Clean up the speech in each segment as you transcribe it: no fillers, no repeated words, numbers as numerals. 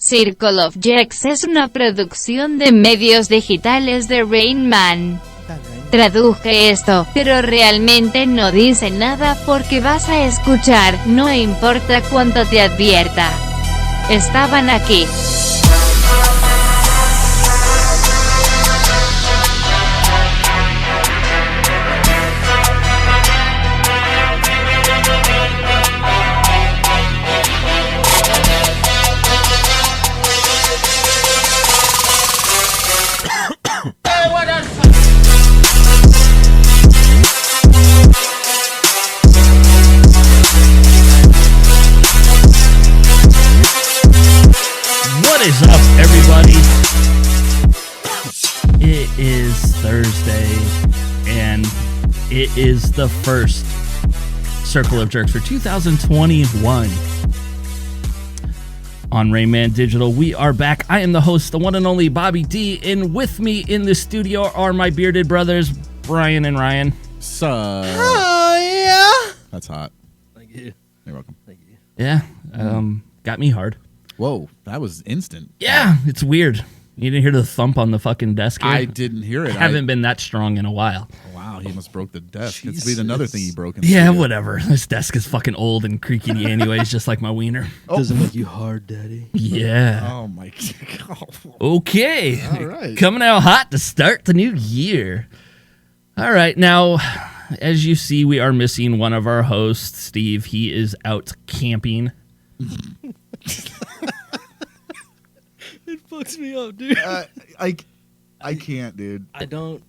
Circle of Jerks es una producción de medios digitales de Rain Man. Traduje esto, pero realmente no dice nada porque vas a escuchar, no importa cuánto te advierta. Estaban aquí. What is up, everybody? It is Thursday, and it is the first Circle of Jerks for 2021. On Rayman Digital, we are back. I am the host, the one and only Bobby D, and with me in the studio are my bearded brothers, Brian and Ryan. Oh, yeah. That's hot. Thank you. You're welcome. Thank you. Yeah, got me hard. Whoa, that was instant. Yeah, it's weird. You didn't hear the thump on the fucking desk here? I didn't hear it. I haven't been that strong in a while. Wow, he must broke the desk. It's Jesus. been another thing he broke in the Yeah, studio. whatever. This desk is fucking old and creaky anyways, just like my wiener. Doesn't make you hard, Daddy. Yeah. Oh, my God. Okay. All right. Coming out hot to start the new year. All right. Now, as you see, we are missing one of our hosts, Steve. He is out camping. It fucks me up, dude. I can't, dude. I don't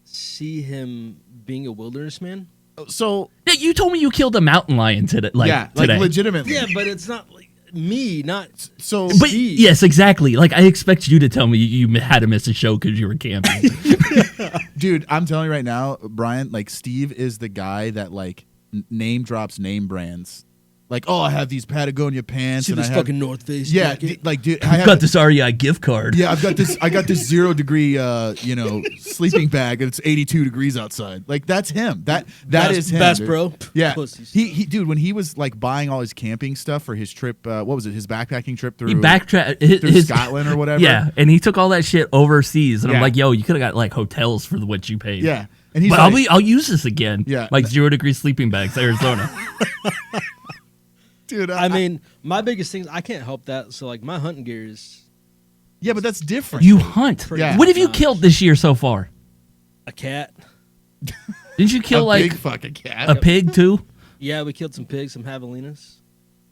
see him being a wilderness man. So, Yeah, you told me you killed a mountain lion today. Today. legitimately. Yeah, but it's not like me, not So, But Steve. yes, exactly. Like, I expect you to tell me you had to miss a show because you were camping. dude, I'm telling you right now, Brian, like, Steve is the guy that, like, name drops name brands. Like, oh, I have these Patagonia pants. see and this I have, fucking North Face yeah, jacket. like, dude, I I've have got this REI gift card. Yeah, I got this 0 degree, sleeping bag, and it's 82 degrees outside. Like, that's him. That is him. Bass dude. Bro. Yeah, Pussies. he, dude, when he was like buying all his camping stuff for his trip, what was it? His backpacking trip through He backtracked through Scotland or whatever. Yeah, and he took all that shit overseas, and I'm Yeah. like, yo, you could have got like hotels for what you paid. Yeah, and he's But like, I'll use this again. Yeah. Like 0 degree sleeping bags, Arizona. dude, I mean, my biggest thing is I can't help that. So, like, my hunting gear is yeah, but that's different. You hunt. Yeah. What have you Gosh. killed this year so far? a cat. Didn't you kill a like big fucking cat. a pig too? Yeah, we killed some pigs, some javelinas,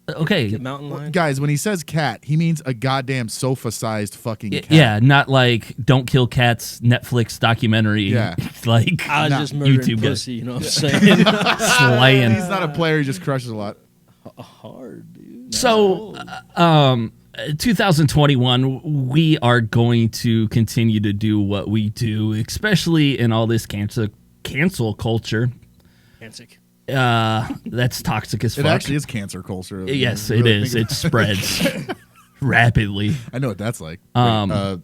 Okay. mountain lion. Guys, when he says cat, he means a goddamn sofa-sized fucking cat. Yeah, not like Don't Kill Cats Netflix documentary. Yeah. Like I was Nah, just murdering YouTube guy. pussy, you know what I'm saying? slaying. He's not a player. He just crushes a lot. Hard, dude. So, 2021, we are going to continue to do what we do, especially in all this cancel culture. Cansick. That's toxic as It fuck. actually is cancer culture. Yes, Really it is. think It spreads rapidly. I know what that's like. But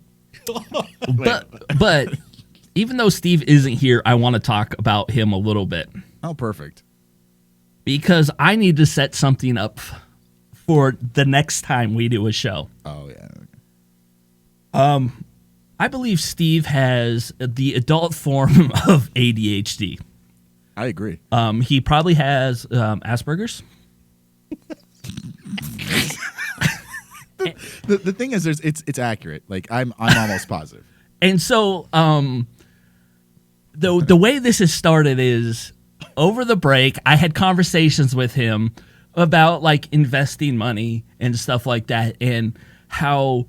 even though Steve isn't here, I want to talk about him a little bit oh, perfect. because I need to set something up for the next time we do a show. Oh yeah. I believe Steve has the adult form of ADHD. I agree. He probably has Asperger's. The thing is, it's accurate. Like I'm almost positive. And so, the way this has started is over the break, I had conversations with him about like investing money and stuff like that, and how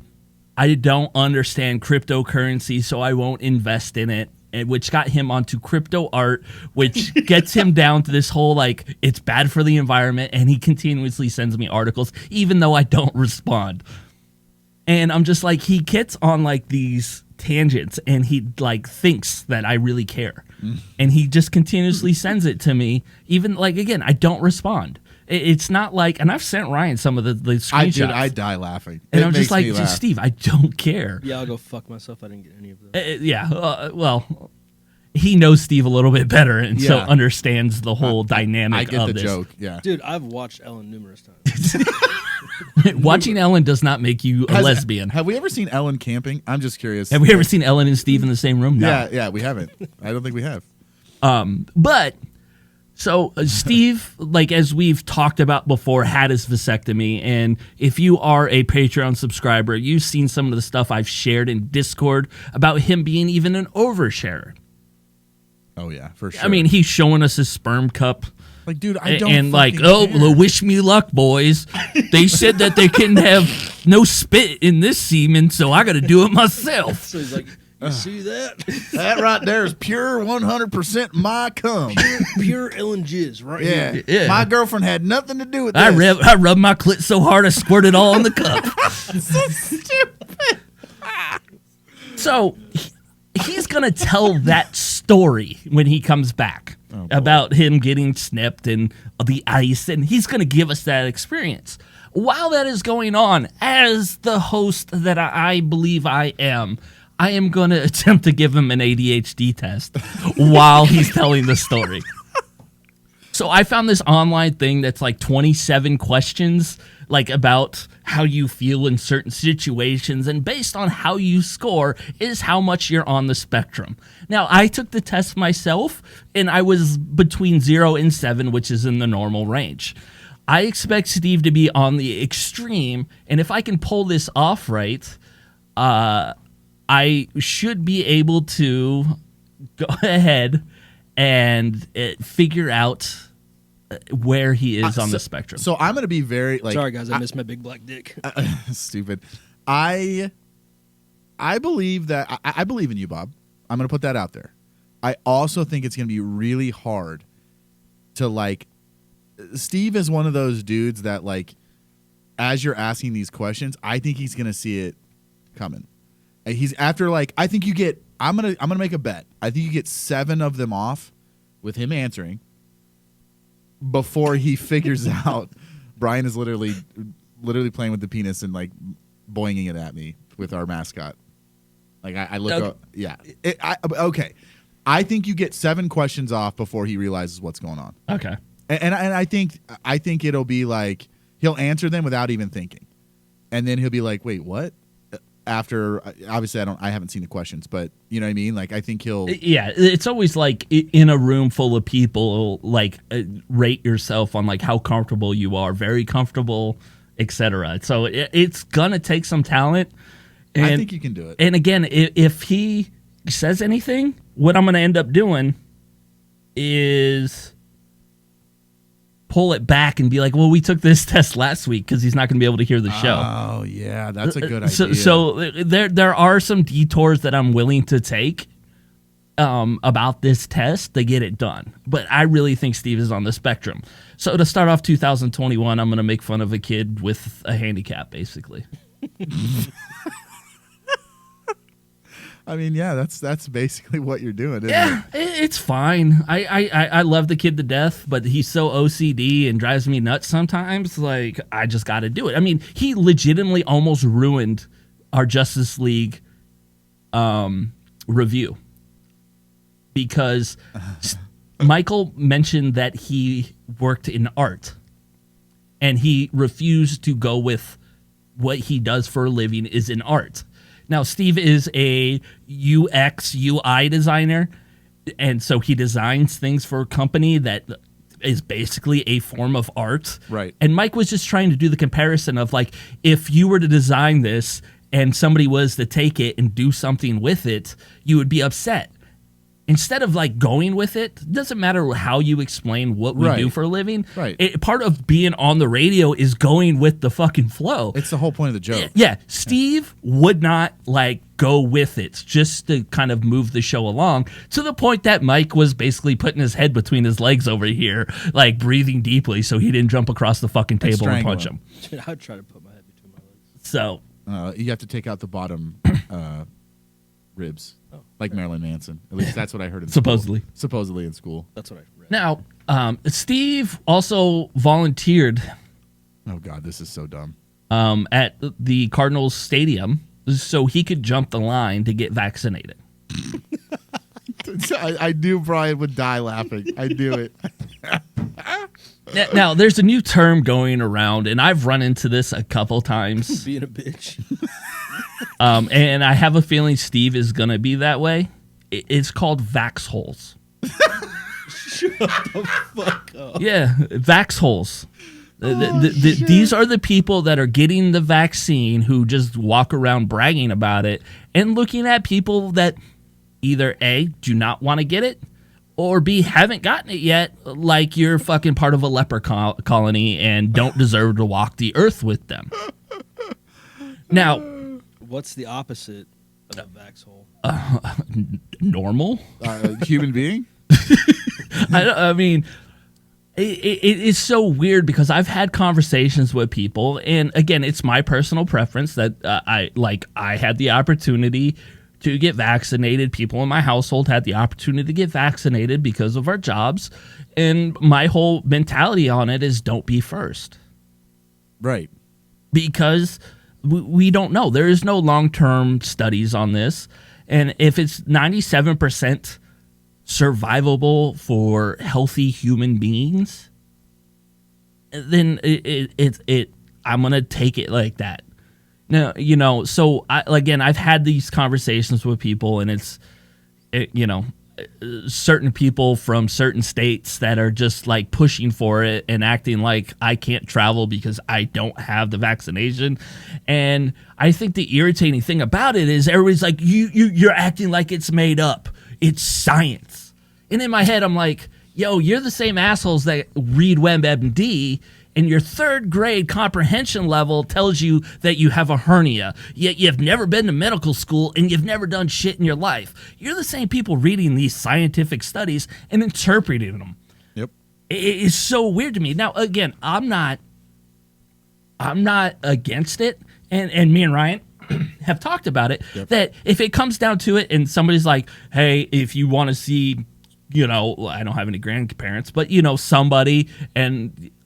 I don't understand cryptocurrency, so I won't invest in it. And which got him onto crypto art, which gets him down to this whole like it's bad for the environment, and he continuously sends me articles even though I don't respond. And I'm just like, he gets on like these tangents and he like thinks that I really care. And he just continuously sends it to me, even like, again, I don't respond. It's not like, and I've sent Ryan some of the screenshots. I die laughing. and It I'm just makes like, me laugh. Steve, I don't care. Yeah, I'll go fuck myself. I didn't get any of that. Well, he knows Steve a little bit better, and so Yeah. understands the whole dynamic I get of the this. joke. Yeah. Dude, I've watched Ellen numerous times. Watching Ellen does not make you a lesbian. Have we ever seen Ellen camping? I'm just curious. Have we ever seen Ellen and Steve in the same room? No. Yeah, we haven't. I don't think we have. But so Steve, like as we've talked about before, had his vasectomy, and if you are a Patreon subscriber, you've seen some of the stuff I've shared in Discord about him being even an oversharer. Oh yeah, for sure. I mean, he's showing us his sperm cup. like, dude, I don't. And like, fucking oh, care. well, wish me luck, boys. They said that they couldn't have no spit in this semen, so I got to do it myself. So he's like, you see that? that right there is pure 100% my cum. Pure Ellen jizz right Yeah. here. Yeah. My girlfriend had nothing to do with this. I rubbed my clit so hard I squirted all in the cup. so stupid. So he's going to tell that story when he comes back about him getting snipped and the ice, and he's going to give us that experience. While that is going on, as the host that I believe I am going to attempt to give him an ADHD test while he's telling the story. So I found this online thing that's like 27 questions, like about how you feel in certain situations, and based on how you score is how much you're on the spectrum. Now, I took the test myself, and I was between 0 and 7, which is in the normal range. I expect Steve to be on the extreme, and if I can pull this off right, I should be able to go ahead and figure out where he is on the spectrum. So I'm going to be very like. Sorry, guys, I missed my big black dick. Stupid. I believe that I believe in you, Bob. I'm going to put that out there. I also think it's going to be really hard to like. Steve is one of those dudes that like, as you're asking these questions, I think he's going to see it coming. He's after like I think you get. I'm gonna make a bet. I think you get 7 of them off with him answering before he figures out Brian is literally playing with the penis and like boinging it at me with our mascot. Like I look up, yeah. Okay, I think you get 7 questions off before he realizes what's going on. Okay. And I think it'll be like he'll answer them without even thinking, and then he'll be like, "Wait, what?" After obviously I haven't seen the questions, but you know what I mean. Like I think he'll. Yeah, it's always like in a room full of people, like rate yourself on like how comfortable you are, very comfortable, etc. So it's gonna take some talent. And, I think you can do it. And again, if he says anything, what I'm gonna end up doing is pull it back and be like, well, we took this test last week because he's not going to be able to hear the show. Oh, yeah, that's a good idea. So there are some detours that I'm willing to take about this test to get it done. But I really think Steve is on the spectrum. So to start off 2021, I'm going to make fun of a kid with a handicap, basically. I mean, yeah, that's basically what you're doing, isn't Yeah, it? it's fine. I love the kid to death, but he's so OCD and drives me nuts sometimes. Like, I just got to do it. I mean, he legitimately almost ruined our Justice League review because Michael mentioned that he worked in art and he refused to go with what he does for a living is in art. Now, Steve is a UX, UI designer, and so he designs things for a company that is basically a form of art. Right. And Mike was just trying to do the comparison of, like, if you were to design this and somebody was to take it and do something with it, you would be upset. Instead of like going with it, doesn't matter how you explain what we do for a living. Right. Part of being on the radio is going with the fucking flow. It's the whole point of the joke. Yeah, Steve would not like go with it just to kind of move the show along to the point that Mike was basically putting his head between his legs over here, like breathing deeply so he didn't jump across the fucking table and punch him. I'd try to put my head between my legs. So you have to take out the bottom ribs, like Marilyn Manson. At least that's what I heard in Supposedly. school. Supposedly in school. That's what I read. now, Steve also volunteered Oh, God, this is so dumb. at the Cardinals stadium so he could jump the line to get vaccinated. I knew Brian would die laughing. I knew it. Now, there's a new term going around, and I've run into this a couple times. Being a bitch. And I have a feeling Steve is going to be that way. It's called vax holes. Shut the fuck up. Yeah, vax holes. These are the people that are getting the vaccine who just walk around bragging about it and looking at people that either A, do not want to get it, or B, haven't gotten it yet, like you're fucking part of a leper colony and don't deserve to walk the earth with them. Now, what's the opposite of a vax hole? Normal? Human being? I mean, it is so weird because I've had conversations with people, and again, it's my personal preference that I had the opportunity to get vaccinated. People in my household had the opportunity to get vaccinated because of our jobs, and my whole mentality on it is don't be first. Right. Because we don't know. There is no long-term studies on this, and if it's 97% survivable for healthy human beings, then I'm gonna take it like that. Now, so I've had these conversations with people, and certain people from certain states that are just like pushing for it and acting like I can't travel because I don't have the vaccination. And I think the irritating thing about it is everybody's like, you're acting like it's made up. It's science. And in my head, I'm like, yo, you're the same assholes that read WebMD, and your third grade comprehension level tells you that you have a hernia, yet you've never been to medical school and you've never done shit in your life. You're the same people reading these scientific studies and interpreting them. Yep. It is so weird to me. Now, again, I'm not against it, and me and Ryan have talked about it, that if it comes down to it and somebody's like, hey, if you want to see, I don't have any grandparents, but, somebody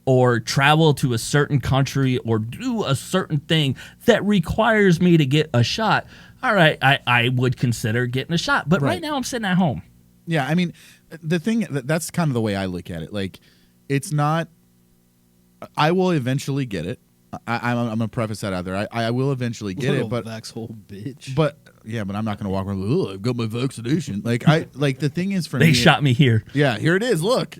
or travel to a certain country or do a certain thing that requires me to get a shot, all right, I would consider getting a shot. But right now I'm sitting at home. Yeah, I mean, the thing, that's kind of the way I look at it. Like, it's not, I will eventually get it. I'm going to preface that out there. I will eventually get it, but vax hole bitch. But yeah, but I'm not going to walk around. I've got my vaccination. Like the thing is for me, they shot me here. Yeah, here it is. Look,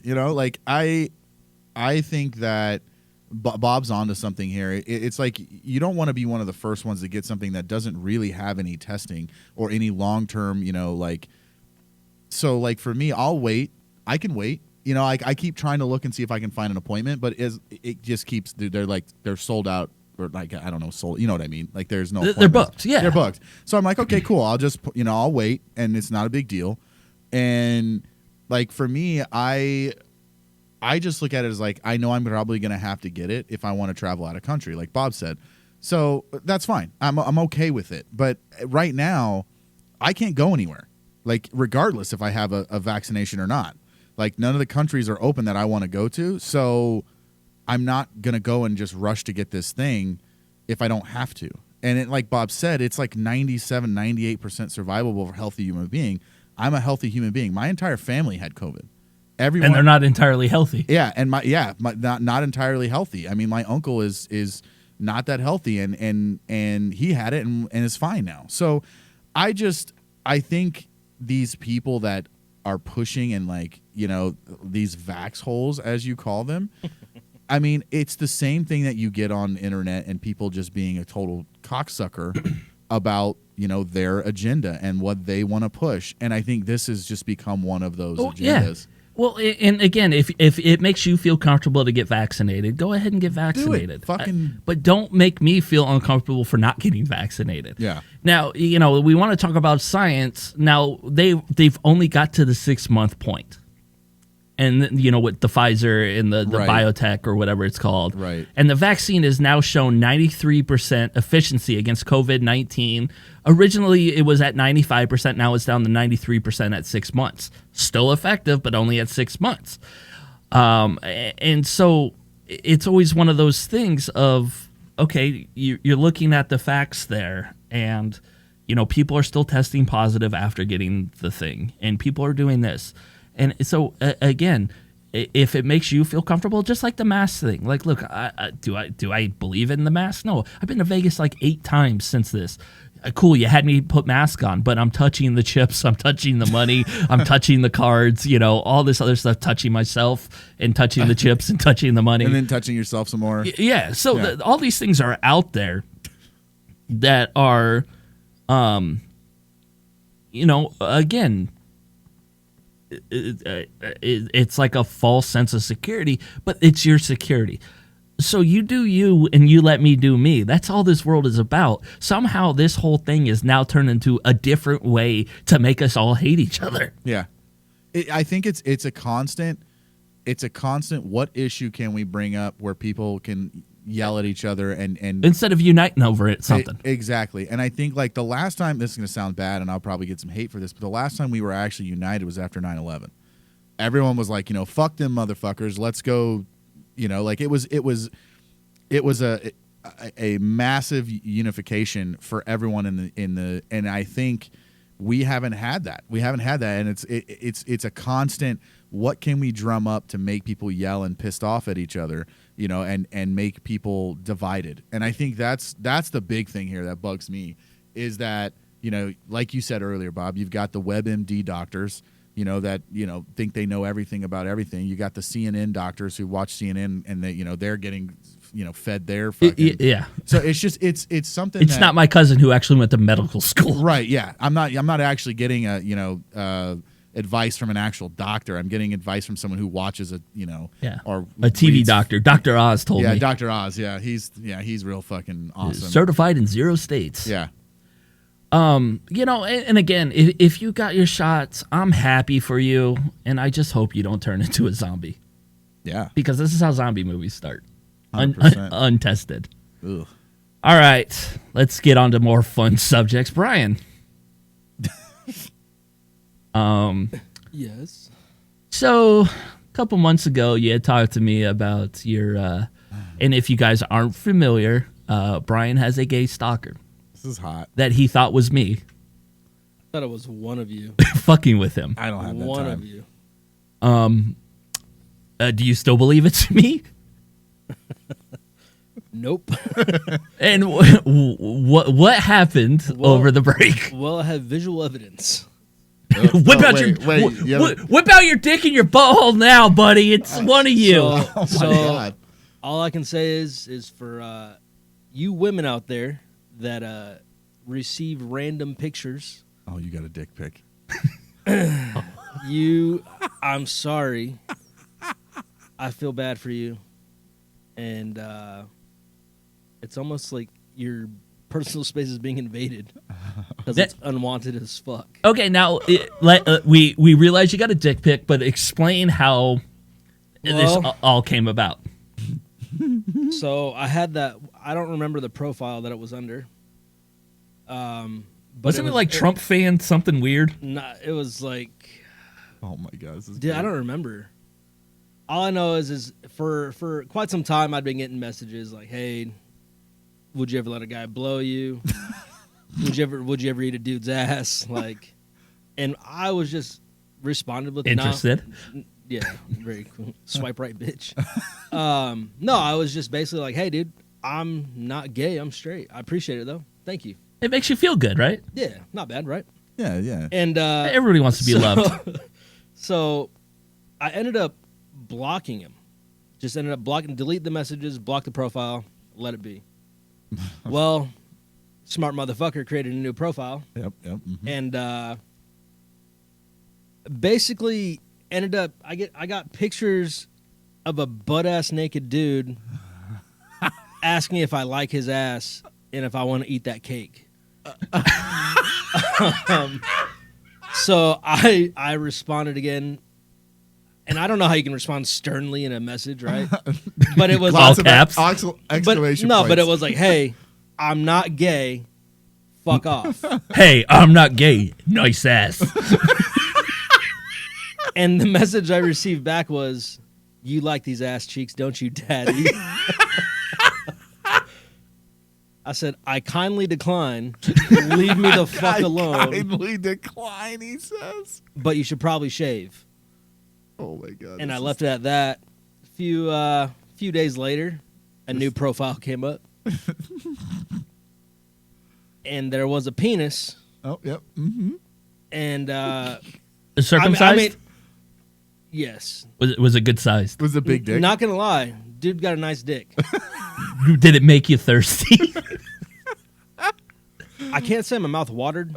I think that Bob's onto something here. It's like you don't want to be one of the first ones to get something that doesn't really have any testing or any long term. So like for me, I'll wait. I can wait. I keep trying to look and see if I can find an appointment, but it just keeps, they're sold out, or like, I don't know, sold, you know what I mean? Like there's no, they're booked. Yeah. They're booked. So I'm like, okay, cool. I'll just, I'll wait, and it's not a big deal. And like, for me, I just look at it as like, I know I'm probably going to have to get it if I want to travel out of country, like Bob said. So that's fine. I'm okay with it. But right now, I can't go anywhere, like regardless if I have a vaccination or not. Like, none of the countries are open that I want to go to, so I'm not going to go and just rush to get this thing if I don't have to. And like Bob said, it's like 97, 98% survivable for a healthy human being. I'm a healthy human being. My entire family had COVID. Everyone, and they're not entirely healthy. Yeah, and not entirely healthy. I mean, my uncle is not that healthy, and he had it and is fine now. So I think these people that are pushing and like, these vax holes, as you call them, I mean, it's the same thing that you get on the internet and people just being a total cocksucker about, their agenda and what they want to push. And I think this has just become one of those agendas. Yeah. Well, and again, if it makes you feel comfortable to get vaccinated, go ahead and get vaccinated. Do it. But don't make me feel uncomfortable for not getting vaccinated. Yeah. Now, we want to talk about science. Now, they've only got to the 6-month point. And, with the Pfizer and the biotech or whatever it's called. Right. And the vaccine has now shown 93% efficiency against COVID-19. Originally, it was at 95%. Now it's down to 93% at 6 months. Still effective, but only at 6 months. And so it's always one of those things of, okay, you're looking at the facts there. And, people are still testing positive after getting the thing, and people are doing this. And so, again, if it makes you feel comfortable, just like the mask thing. Like, look, do I believe in the mask? No. I've been to Vegas like 8 times since this. Cool, you had me put mask on, but I'm touching the chips, I'm touching the money, I'm touching the cards, all this other stuff, touching myself and touching the chips and touching the money. And then touching yourself some more. Yeah, so all these things are out there that are, again, it's like a false sense of security, but it's your security. So you do you and you let me do me. That's all this world is about. Somehow this whole thing is now turned into a different way to make us all hate each other. Yeah. I think it's a constant what issue can we bring up where people can yell at each other and instead of uniting over it, something. Exactly. And I think like the last time, this is going to sound bad and I'll probably get some hate for this, but the last time we were actually united was after 9/11. Everyone was like, fuck them motherfuckers. Let's go. Like it was a massive unification for everyone in the and I think we haven't had that. And it's a constant. What can we drum up to make people yell and pissed off at each other? And make people divided. And I think that's the big thing here that bugs me is that like you said earlier, Bob, you've got the WebMD doctors. That think they know everything about everything. You got the CNN doctors who watch CNN and they're getting fed their fucking yeah. So it's just it's something. It's not my cousin who actually went to medical school. Right. Yeah. I'm not actually getting advice from an actual doctor. I'm getting advice from someone who watches or a TV doctor. Dr. Oz told me. Yeah, Dr. Oz. Yeah, he's real fucking awesome. Certified in 0 states. Yeah. And again, if you got your shots, I'm happy for you, and I just hope you don't turn into a zombie. Yeah. Because this is how zombie movies start. 100%. Untested. Ugh. All right, let's get on to more fun subjects. Brian. Yes. So, a couple months ago, you had talked to me about your, and if you guys aren't familiar, Brian has a gay stalker. This is hot. That he thought was me. I thought it was one of you. Fucking with him. I don't have that One time. of you. Do you still believe it's me? Nope. And what happened over the break? Well, I have visual evidence. Whip out your dick and your butthole now, buddy. It's one of you. God. All I can say is for you women out there that receive random pictures. Oh, you got a dick pic. I'm sorry. I feel bad for you. And it's almost like your personal space is being invaded because it's unwanted as fuck. Okay, now we realize you got a dick pic, but explain how this all came about. So I had that. I don't remember the profile that it was under. But Wasn't it like Trump fan something weird? Nah, it was like. Oh my god, this is Dude, I don't remember. All I know is for quite some time I'd been getting messages like, "Hey, would you ever let a guy blow you? would you ever eat a dude's ass?" Like, and I was just responded with interested. No. Yeah, very cool. Swipe right, bitch. No, I was just basically like, "Hey, dude, I'm not gay. I'm straight. I appreciate it though. Thank you." It makes you feel good, right? Yeah, not bad, right? Yeah. And everybody wants to be loved. So I ended up blocking him. Just ended up blocking, delete the messages, block the profile, let it be. Well, smart motherfucker created a new profile. Yep. Mm-hmm. And basically ended up I got pictures of a butt-ass naked dude asking if I like his ass and if I want to eat that cake. So I responded again, and I don't know how you can respond sternly in a message, right? But it was all caps. Exclamation points. But it was like, "Hey, I'm not gay. Fuck off." Hey, I'm not gay. Nice ass. And the message I received back was, "You like these ass cheeks, don't you, daddy?" I said, I kindly decline. Leave me the fuck alone. I kindly decline, he says. But you should probably shave. Oh my god. And I left it at that. Few days later, a new profile came up. And there was a penis. Oh, yep. Mm-hmm. And Circumcised? Yes. Was it good sized? Was it a big dick? Not gonna lie, dude got a nice dick. Did it make you thirsty? I can't say my mouth watered,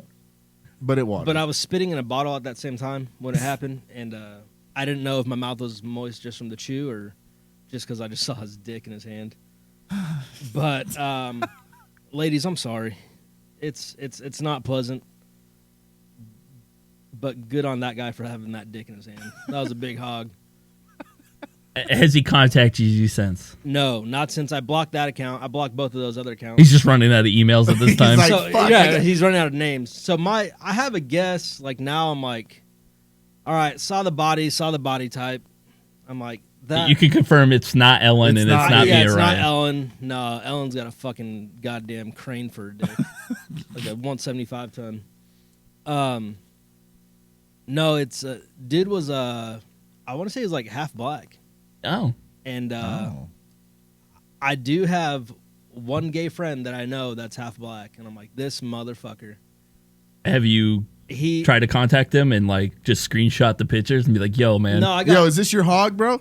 But it watered. but I was spitting in a bottle at that same time when it happened, and I didn't know if my mouth was moist just from the chew or just because I just saw his dick in his hand. But ladies, I'm sorry. It's not pleasant. But good on that guy for having that dick in his hand. That was a big hog. Has he contacted you since? No, not since I blocked that account. I blocked both of those other accounts. He's just running out of emails at this He's time. like, So fuck, yeah, he's running out of names. So I have a guess. Like now, I'm like, all right, saw the body type. I'm like that. You can confirm it's not Ellen It's and not- it's not yeah, me it's or not Ryan. Ellen. No, Ellen's got a fucking goddamn crane for a dick, like a 175 ton. No, it's dude was I want to say he was like half black, Oh. and Oh. I do have one gay friend that I know that's half black, and I'm like, this motherfucker. Have you He tried to contact him and like just screenshot the pictures and be like, yo, man, no, I got Yo, is this your hog, bro?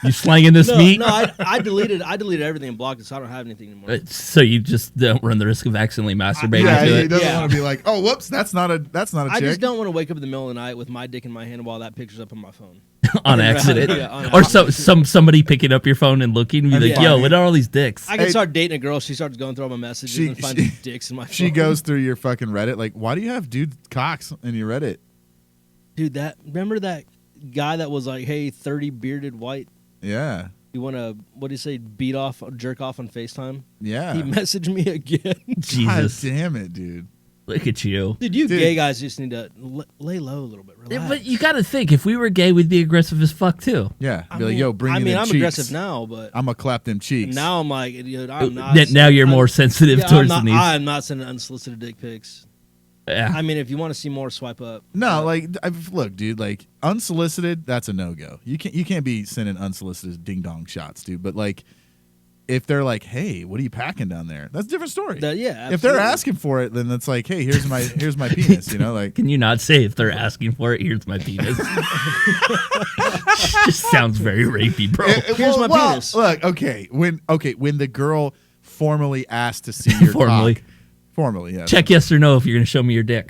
you slanging this no, meat? no. I deleted everything and blocked it, so I don't have anything anymore. So you just don't run the risk of accidentally masturbating Yeah, to he it doesn't Yeah. want to be like, oh, whoops, that's not a I chick. just don't want to wake up in the middle of the night with my dick in my hand while that picture's up on my phone. on accident. Yeah, on Or accident. somebody picking up your phone and looking and be That'd like, be yo, funny. what are all these dicks? I can Hey, start dating a girl. She starts going through all my messages She- and finding she- dicks in my phone. She goes through your fucking Reddit, like, why do you have dude cocks in your Reddit? Dude, remember that guy that was like, hey, 30 bearded white, Yeah. you want to, what do you say, jerk off on FaceTime? Yeah. He messaged me again. Jesus. God damn it, dude. Look at you. Dude, you Dude. gay guys just need to lay low a little bit. Yeah, Relax. but you got to think, if we were gay, we'd be aggressive as fuck too. Yeah. I Be like, mean- yo, bring I me mean, them I'm cheeks. aggressive now, but I'm going to clap them cheeks. now I'm like, dude, I'm not. Now you're more sensitive yeah, towards I'm the not, needs. I'm not sending unsolicited dick pics. Yeah. I mean, if you want to see more, swipe up. No, like, look, dude, like, unsolicited, that's a no-go. You can't be sending unsolicited ding-dong shots, dude. But, like, if they're like, hey, what are you packing down there? That's a different story. Yeah, If they're absolutely. asking for it, then it's like, hey, here's my penis, you know, like. Can you not say if they're asking for it, here's my penis? Just sounds very rapey, bro. Here's my penis. Look, okay, when the girl formally asked to see your Formally. cock, formally, yes. Check yes or no if you're going to show me your dick.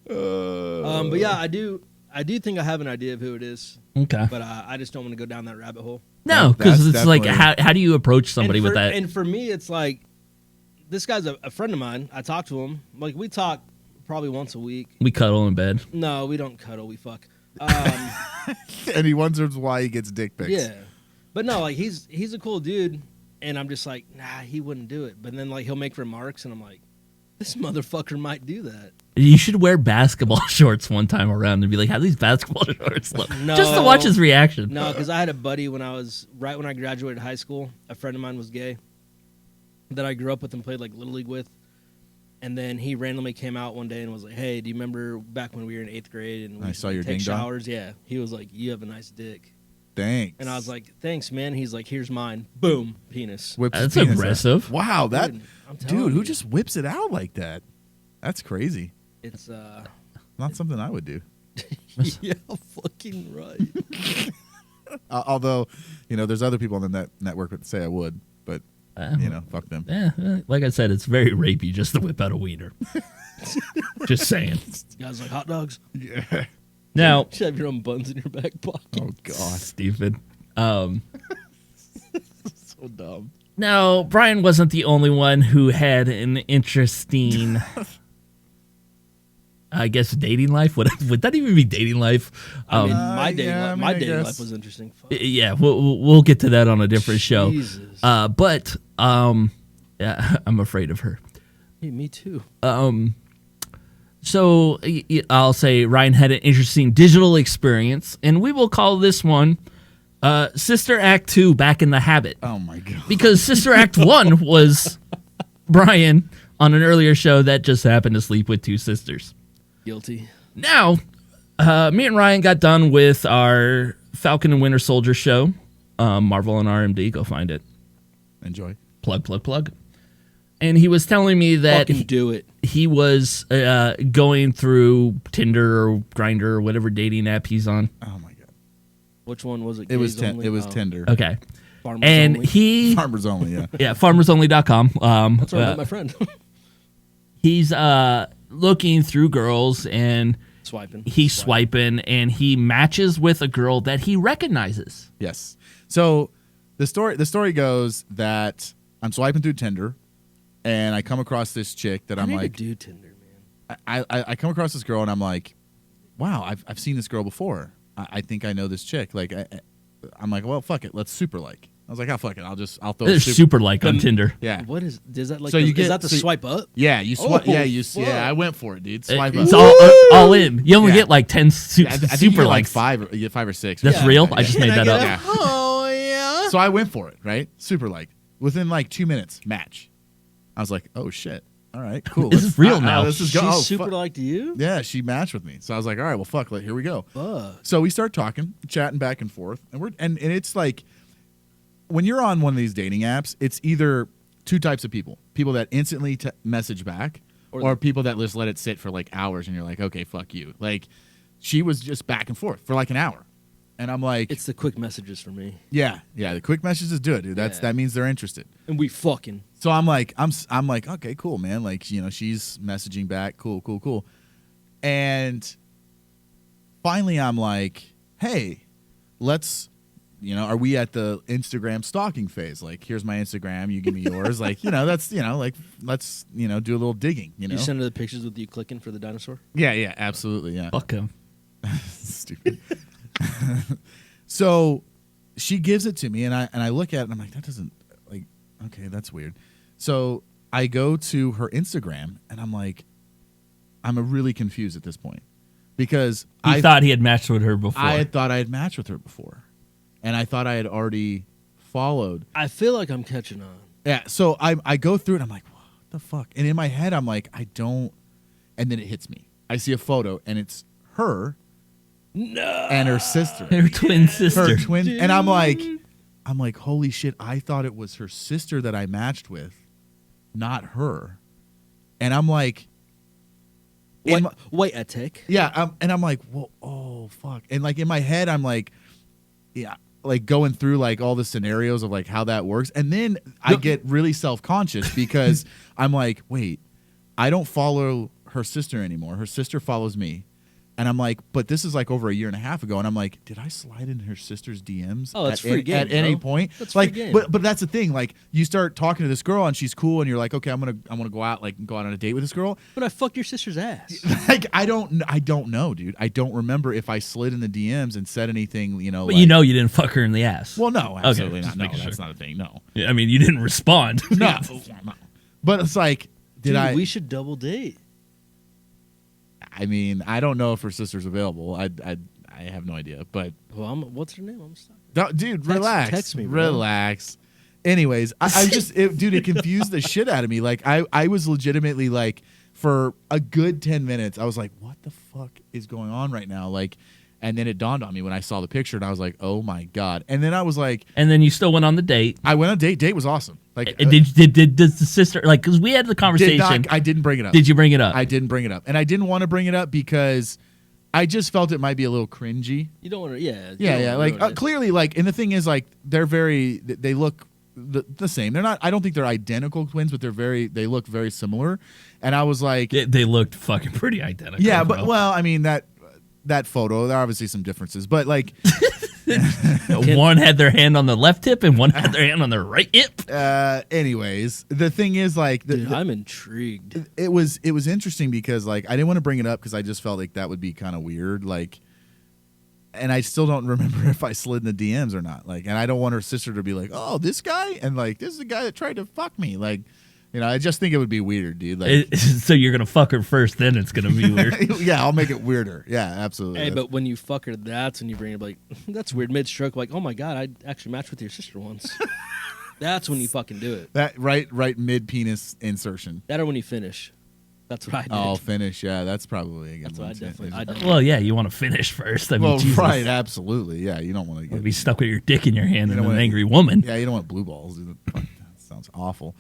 But yeah, I do think I have an idea of who it is, Okay. but I just don't want to go down that rabbit hole. No, That's because it's like, definitely- how do you approach somebody and for, with that? And for me, it's like, this guy's a friend of mine. I talk to him. Like, we talk probably once a week. We cuddle in bed. No, we don't cuddle. We fuck. And he wonders why he gets dick pics. Yeah. But no, like, he's a cool dude, and I'm just like, nah, he wouldn't do it. But then, like, he'll make remarks, and I'm like, this motherfucker might do that. You should wear basketball shorts one time around and be like, how do these basketball shorts look? No. Just to watch his reaction. No, because I had a buddy when I graduated high school. A friend of mine was gay that I grew up with and played like Little League with. And then he randomly came out one day and was like, hey, do you remember back when we were in 8th grade and we I used saw to your take ding dong? showers? Yeah. He was like, you have a nice dick. Thanks. And I was like, thanks, man. He's like, here's mine. Boom. Penis. Whips his That's penis out. aggressive. Wow, that Dude, I'm telling dude who you. just whips it out like that? That's crazy. It's, Not something I would do. yeah, fucking right. Although, you know, there's other people on the network that say I would, but you know, fuck them. Yeah, like I said, it's very rapey just to whip out a wiener. Just saying. You guys like hot dogs? Yeah. Now, You should have your own buns in your back pocket. Oh God, Stephen. so dumb. Now, Brian wasn't the only one who had an interesting, I guess, dating life. Would that even be dating life? I mean, my dating, yeah, I mean, my I dating guess. life was interesting. Fuck. Yeah, we'll get to that on a different show. Jesus. But yeah, I'm afraid of her. Hey, me too. So I'll say Ryan had an interesting digital experience, and we will call this one Sister Act 2, Back in the Habit. Oh my god. Because Sister Act 1 was Brian on an earlier show that just happened to sleep with 2 sisters. Guilty. Now, me and Ryan got done with our Falcon and Winter Soldier show. Marvel on RMD, go find it. Enjoy. Plug. And he was telling me that Fucking do it. he was going through Tinder or Grindr or whatever dating app he's on. Oh my god. Which one was it? It was Gays only? it was Oh. Tinder. Okay. Farmers And only? he, Farmers only, yeah. yeah, farmersonly.com. That's where I met my friend. He's looking through girls and Swiping. he's swiping and he matches with a girl that he recognizes. Yes. So the story goes that I'm swiping through Tinder and I come across this chick that I I'm need like to do Tinder, man. I come across this girl and I'm like, wow, I've seen this girl before. I think I know this chick. Like I'm like, well, fuck it, let's super like. I was like, oh fuck it, I'll throw There's super like on Tinder. Yeah. What is that like? So you is get- that the so you- swipe up? Yeah, you swipe. Oh, Yeah, I went for it, dude. Swipe up. It's all in. You only Yeah. get like 10 I think you super get like likes. you get 5 or 6. That's Yeah. real? I just made that up. Yeah. Oh yeah. So I went for it, right? Super like. Within like 2 minutes, match. I was like, oh shit. All right, cool. This is real now. This is She's go. Oh, super fuck. liked you. Yeah, she matched with me. So I was like, all right, well, fuck, here we go. Fuck. So we start talking, chatting back and forth, and it's like when you're on one of these dating apps, it's either 2 types of people: people that instantly message back, or people that just let it sit for like hours, and you're like, okay, fuck you. Like, she was just back and forth for like an hour, and I'm like, It's the quick messages for me. yeah, the quick messages do it, dude. That means they're interested. And we fucking. So I'm like, okay, cool, man. Like, she's messaging back, cool. And finally, I'm like, hey, let's, are we at the Instagram stalking phase? Like, here's my Instagram, you give me yours. Like, that's, like, let's, do a little digging, You send her the pictures with you clicking for the dinosaur. Yeah, absolutely, yeah. Fuck him. Stupid. So she gives it to me, and I look at it, and I'm like, that doesn't, like, okay, that's weird. So I go to her Instagram, and I'm like, I'm really confused at this point because He thought he had matched with her before. I had thought I had matched with her before, and I thought I had already followed. I feel like I'm catching on. Yeah, so I go through it, I'm like, what the fuck? And in my head, I'm like, I don't, and then it hits me. I see a photo, and it's her and her sister. Her twin sister. Her twin, and I'm like, holy shit! I thought it was her sister that I matched with, not her. And I'm like, Wait a tick. yeah, and I'm like, well, oh fuck! And like in my head, I'm like, yeah, like going through like all the scenarios of like how that works, and then I get really self-conscious because I'm like, wait, I don't follow her sister anymore. Her sister follows me. And I'm like, but this is like over a year and a half ago, and I'm like, did I slide in her sister's DMs? Oh, that's free game, at any bro. point. That's like, free game. but that's the thing. Like, you start talking to this girl, and she's cool, and you're like, okay, I'm gonna go out on a date with this girl. But I fucked your sister's ass. Like, I don't know, dude. I don't remember if I slid in the DMs and said anything. But like, you didn't fuck her in the ass. Well, no, absolutely just not. No, making that's sure. not a thing. No, I mean, you didn't respond. no. But it's like, did Dude, I? we should double date. I mean, I don't know if her sister's available. I have no idea. But Well, what's her name? I'm stuck. dude, relax. text me, bro. Relax. Anyways, I just, it confused the shit out of me. Like, I was legitimately like, for a good 10 minutes, I was like, what the fuck is going on right now? Like, and then it dawned on me when I saw the picture, and I was like, oh my God. And then I was like, And then you still went on the date. I went on a date. Date was awesome. Like, Did the sister, like, because we had the conversation. I didn't bring it up. Did you bring it up? I didn't bring it up. And I didn't want to bring it up because I just felt it might be a little cringy. You don't want to, yeah. Yeah. Like, clearly, like, and the thing is, like, they look the same. They're not, I don't think they're identical twins, but they look very similar. And I was like, They looked fucking pretty identical. yeah, bro. but, well, I mean, that photo, there are obviously some differences, but like, one had their hand on the left hip and one had their hand on the right hip. anyways, the thing is, like, Dude, I'm intrigued. it was interesting because, like, I didn't want to bring it up because I just felt like that would be kind of weird, like, and I still don't remember if I slid in the DMs or not, like, and I don't want her sister to be like, oh, this guy, and like, this is the guy that tried to fuck me, like, I just think it would be weird, dude. Like, So you're gonna fuck her first, then it's gonna be weird. yeah, I'll make it weirder. Yeah, absolutely. Hey, but when you fuck her, that's when you bring it up, like, that's weird mid-stroke. Like, oh my God, I actually matched with your sister once. That's when you fucking do it. That right mid penis insertion. That or when you finish. That's what I did. Oh, finish. Yeah, that's probably a good That's one. what I definitely. I too. definitely Well, yeah, you want to finish first. I mean, Well, Jesus. right, absolutely. Yeah, you don't want to You'll get be stuck with your dick in your hand and don't an wanna- angry woman. Yeah, you don't want blue balls. Fuck, that sounds awful.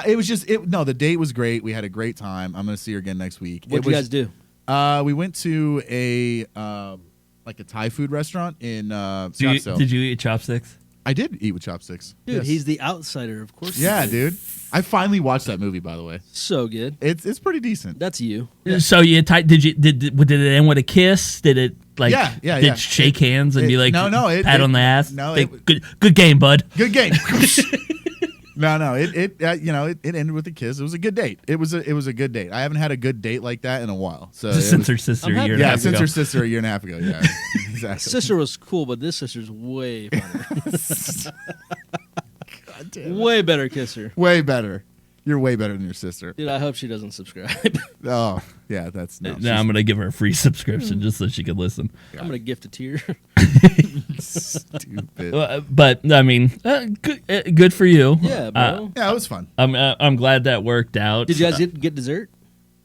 It was just no. The date was great. We had a great time. I'm gonna see her again next week. What'd you guys do? We went to a like a Thai food restaurant in Scottsdale. Did you eat chopsticks? I did eat with chopsticks. Dude, Yes. he's the outsider, of course. Yeah, he did. dude. I finally watched that movie. By the way, So good. it's pretty decent. That's you. So you did it end with a kiss? Did it like Yeah, did yeah. it shake hands and be like no, pat on the ass? no, Like, it- good game, bud. Good game. No. It ended with a kiss. It was a good date. It was a good date. I haven't had a good date like that in a while. So Since her sister I'm a happy. year and a yeah, half since ago. her sister a year and a half ago. Yeah, exactly. Sister was cool, but this sister's way funnier. God damn it. Way better kisser. Way better. You're way better than your sister. Dude, I hope she doesn't subscribe. Oh, yeah, that's no. Now I'm gonna give her a free subscription just so she can listen. I'm gonna gift a tear. Stupid. But I mean, good for you. Yeah, bro. Yeah, it was fun. I'm glad that worked out. Did you guys get dessert?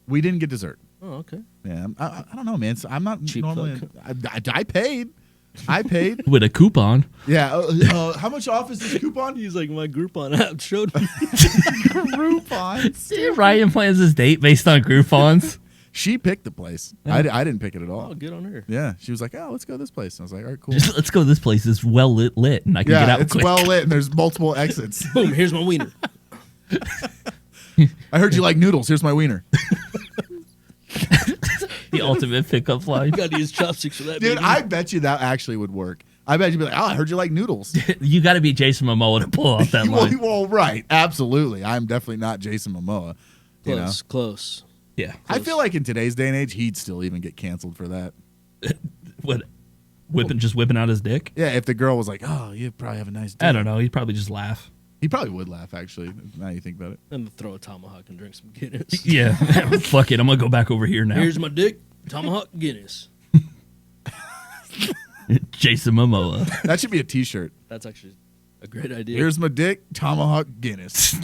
We didn't get dessert. Oh, okay. Yeah, I don't know, man. So I'm not Cheap normally. fuck. I paid. I paid. with a coupon? Yeah. How much off is this coupon? He's like, my Groupon app showed me. Groupons. Ryan plans his date based on Groupons. She picked the place. Yeah. I didn't pick it at all. Oh, good on her. Yeah, she was like, "Oh, let's go to this place." And I was like, "All right, cool." Just let's go to this place. It's well lit, and I can get Yeah, out it's quick. well lit, and there's multiple exits. Boom, here's my wiener. I heard you like noodles. Here's my wiener. The ultimate pickup line. You gotta use chopsticks for that, Dude, baby. I bet you that actually would work. I bet you'd be like, "Oh, I heard you like noodles." You got to be Jason Momoa to pull off that line. well, right, absolutely. I'm definitely not Jason Momoa. You know, Close. Yeah. I feel like in today's day and age, he'd still even get canceled for that. What? Whipping out his dick? Yeah, if the girl was like, "Oh, you probably have a nice day," I don't know. He'd probably just laugh. He probably would laugh. Actually, now you think about it. And throw a tomahawk and drink some Guinness. Yeah. Fuck it. I'm gonna go back over here now. Here's my dick, tomahawk Guinness. Jason Momoa. That should be a T-shirt. That's actually a great idea. Here's my dick, tomahawk Guinness.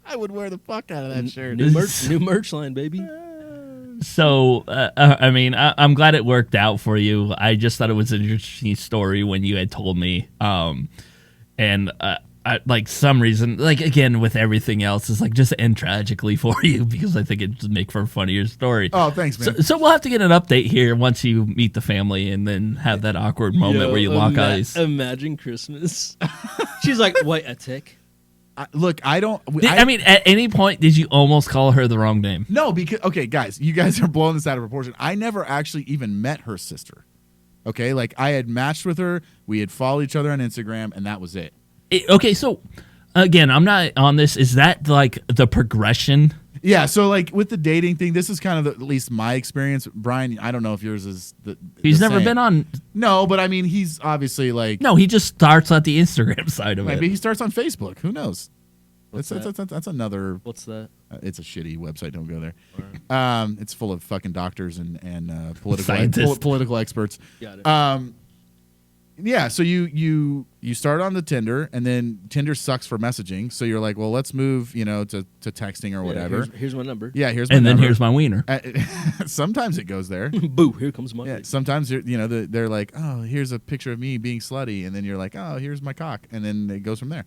I would wear the fuck out of that shirt. New merch line, baby. So, I mean, I'm glad it worked out for you. I just thought it was an interesting story when you had told me. And I, like some reason, like again with everything else, is like just end tragically for you because I think it would make for a funnier story. Oh, thanks, man. So we'll have to get an update here once you meet the family and then have that awkward moment where you lock eyes. Imagine Christmas. She's like, wait, a tick? Look, I don't. I mean, at any point, did you almost call her the wrong name? No, because okay, guys, you guys are blowing this out of proportion. I never actually even met her sister. Okay, like I had matched with her, we had followed each other on Instagram, and that was it. Okay, so again, I'm not on this. Is that like the progression? Yeah, so like with the dating thing, this is kind of at least my experience. Brian, I don't know if yours is He's the never same. been on. No, but I mean, he's obviously like No, he just starts at the Instagram side of maybe it. he starts on Facebook. Who knows? What's That's another. What's that? It's a shitty website. Don't go there. It's full of fucking doctors and political Scientists. political experts. Got it. Yeah, so you start on the Tinder, and then Tinder sucks for messaging. So you're like, well, let's move, to texting or whatever. Here's my number. Yeah, here's my And then number. here's my wiener. Sometimes it goes there. Boo, here comes my Yeah, dick. sometimes they're like, oh, here's a picture of me being slutty, and then you're like, oh, here's my cock, and then it goes from there.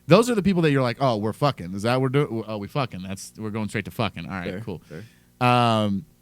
Those are the people that you're like, oh, we're fucking. Is that what we're doing? Oh, we fucking. We're going straight to fucking. All right, Fair, cool. fair.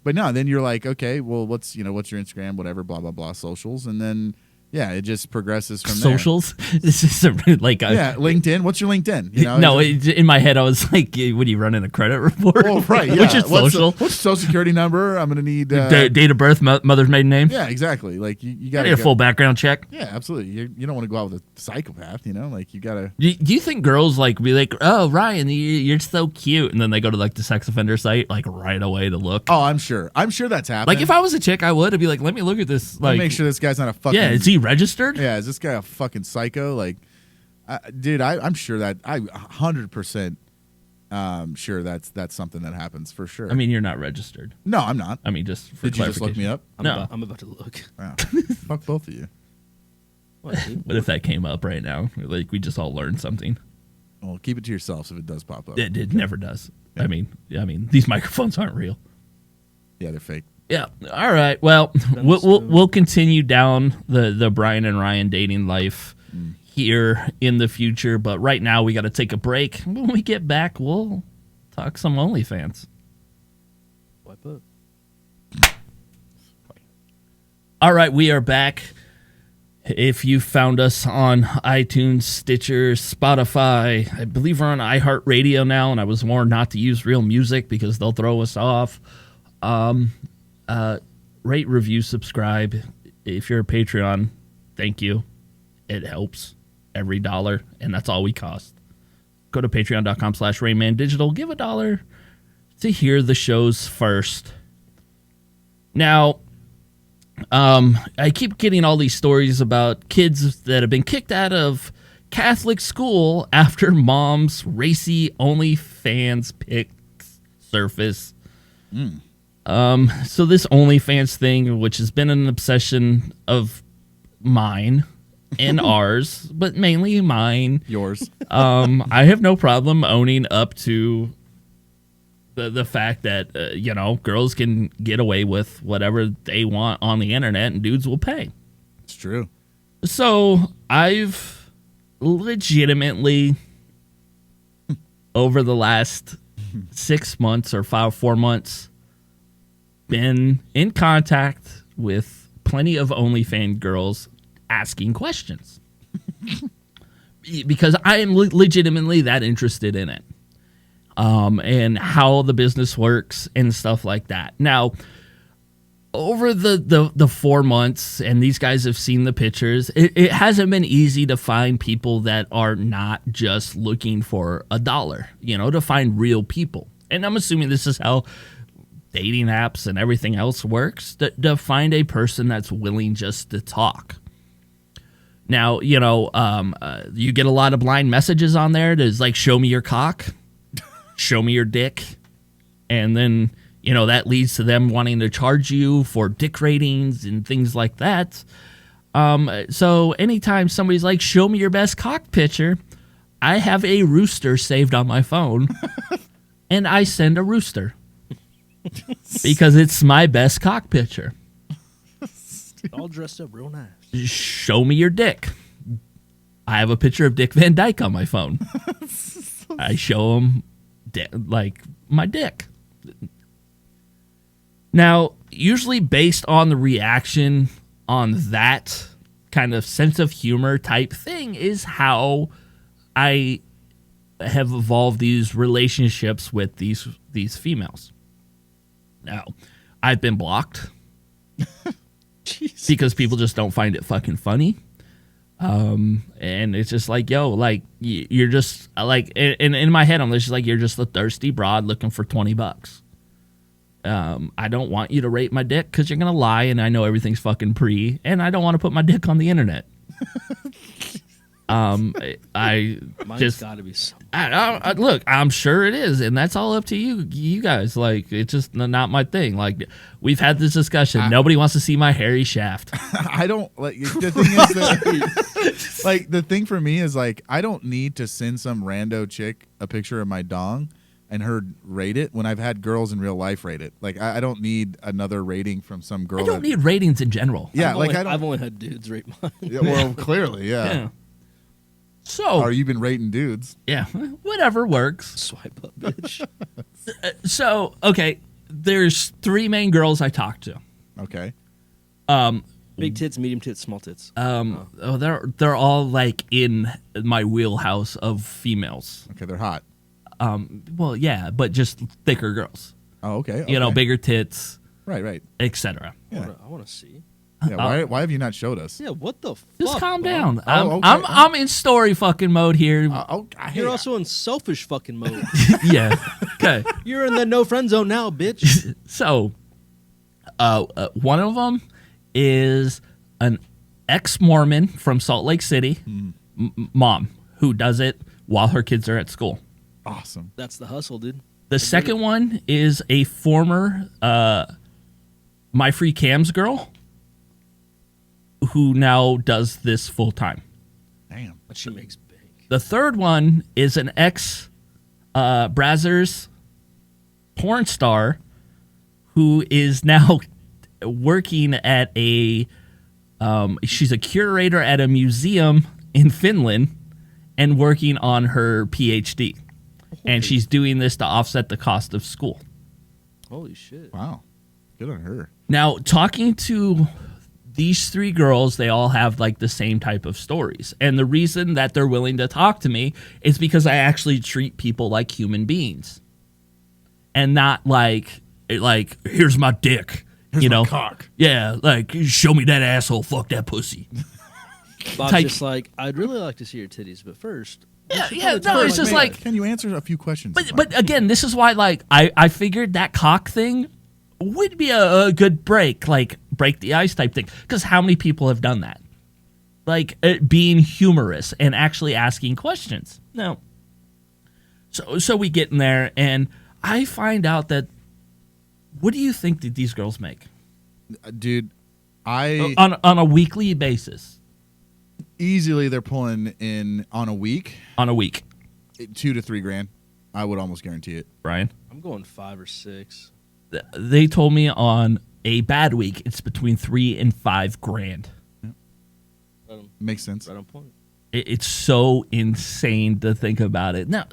But no, then you're like, okay, well, what's your Instagram, whatever, blah blah blah, socials, and then yeah, it just progresses from there. Socials. This is like Yeah, LinkedIn. What's your LinkedIn? no. In my head, I was like, "Would you run in a credit report?" Oh, right. Yeah. Which is social. What's social security number? I'm gonna need Date of birth, mother's maiden name. Yeah, exactly. Like you I gotta need a full background check. Yeah, absolutely. You don't want to go out with a psychopath. Like you gotta. Do you think girls like be like, "Oh, Ryan, you're so cute," and then they go to like the sex offender site like right away to look? Oh, I'm sure that's happening. Like if I was a chick, I would. I'd be like, "Let me look at this." Let Like, me make sure this guy's not a fucking. yeah, is he registered? Yeah, is this guy a fucking psycho? Like, Dude, I'm sure that I 100% sure that's something that happens for sure. I mean, you're not registered. No, I'm not. I mean, just for Did you just look me up? I'm about to look. Wow. Fuck both of you. What, dude? What if that came up right now? Like, we just all learned something. Well, keep it to yourselves if it does pop up. It never does. I mean, these microphones aren't real. Yeah, they're fake. Yeah. All right. Well, we'll continue down the Brian and Ryan dating life here in the future, but right now we got to take a break. When we get back, we'll talk some OnlyFans. Wipe up. All right, we are back. If you found us on iTunes, Stitcher, Spotify, I believe we're on iHeartRadio now, and I was warned not to use real music because they'll throw us off. Rate, review, subscribe. If you're a Patreon, thank you. It helps. Every dollar, and that's all we cost. Go to patreon.com/RainmanDigital. Give $1 to hear the shows first. Now, I keep getting all these stories about kids that have been kicked out of Catholic school after mom's racy OnlyFans pics surface. So this OnlyFans thing, which has been an obsession of mine and ours, but mainly mine. Yours. I have no problem owning up to the fact that, girls can get away with whatever they want on the internet and dudes will pay. It's true. So I've legitimately, over the last 6 months or 4 months, been in contact with plenty of OnlyFans girls asking questions. Because I am legitimately that interested in it. And how the business works and stuff like that. Now, over the 4 months, and these guys have seen the pictures, it hasn't been easy to find people that are not just looking for $1, to find real people. And I'm assuming this is how dating apps and everything else works, to find a person that's willing just to talk. Now, you get a lot of blind messages on there that's like, show me your cock. Show me your dick. And then, that leads to them wanting to charge you for dick ratings and things like that. So anytime somebody's like, show me your best cock picture, I have a rooster saved on my phone. And I send a rooster. Because it's my best cock picture. All dressed up real nice. Show me your dick. I have a picture of Dick Van Dyke on my phone. I show him my dick. Now, usually based on the reaction on that kind of sense of humor type thing is how I have evolved these relationships with these females. Now, I've been blocked because people just don't find it fucking funny. And it's just like, you're just like, in my head, I'm just like, you're just a thirsty broad looking for $20. I don't want you to rate my dick because you're going to lie and I know everything's fucking pre, and I don't want to put my dick on the internet. Mine's just gotta be so. look, I'm sure it is, and that's all up to you guys. Like, it's just not my thing. Like, we've had this discussion. Nobody wants to see my hairy shaft. I don't like. The thing is that, like, the thing for me is like, I don't need to send some rando chick a picture of my dong and her rate it when I've had girls in real life rate it. Like, I don't need another rating from some girl. I don't need ratings in general. Yeah, I've only had dudes rate mine. Yeah, well, clearly, yeah. So, or you've been rating dudes. Yeah, whatever works. Swipe up, bitch. So, okay, there's 3 main girls I talk to. Okay. Big tits, medium tits, small tits. They're all like in my wheelhouse of females. Okay, they're hot. Well, yeah, but just thicker girls. Oh, okay. Bigger tits. Right. Etc. Yeah. I want to see. Yeah, why have you not showed us? Yeah, what the fuck? Just calm down. Oh, okay. I'm in story fucking mode here. You're also in selfish fucking mode. Yeah. Okay. You're in the no friend zone now, bitch. So, one of them is an ex-Mormon from Salt Lake City, mom, who does it while her kids are at school. Awesome. That's the hustle, dude. The second one is a former My Free Cams girl who now does this full time. Damn. But she makes big. The third one is an ex Brazzers porn star who is now working at she's a curator at a museum in Finland and working on her PhD. And she's doing this to offset the cost of school. Holy shit. Wow. Good on her. Now, talking to these three girls, they all have like the same type of stories. And the reason that they're willing to talk to me is because I actually treat people like human beings. And not like here's my dick. Here's my cock. Yeah, like, show me that asshole, fuck that pussy. Bob's Type- just like, I'd really like to see your titties, but first. Yeah, no, it's just like, Can you answer a few questions? but again, this is why, like, I figured that cock thing would be a good break, like, break the ice type thing. Because how many people have done that? Like, being humorous and actually asking questions. No. So we get in there, and I find out that, what do you think that these girls make? Dude, I on a weekly basis. easily they're pulling in on a week On a week, $2,000 to $3,000. I would almost guarantee it. Brian? I'm going 5 or 6. They told me on a bad week, it's between $3,000 and $5,000. Makes sense. Right on point. It's so insane to think about it. Now,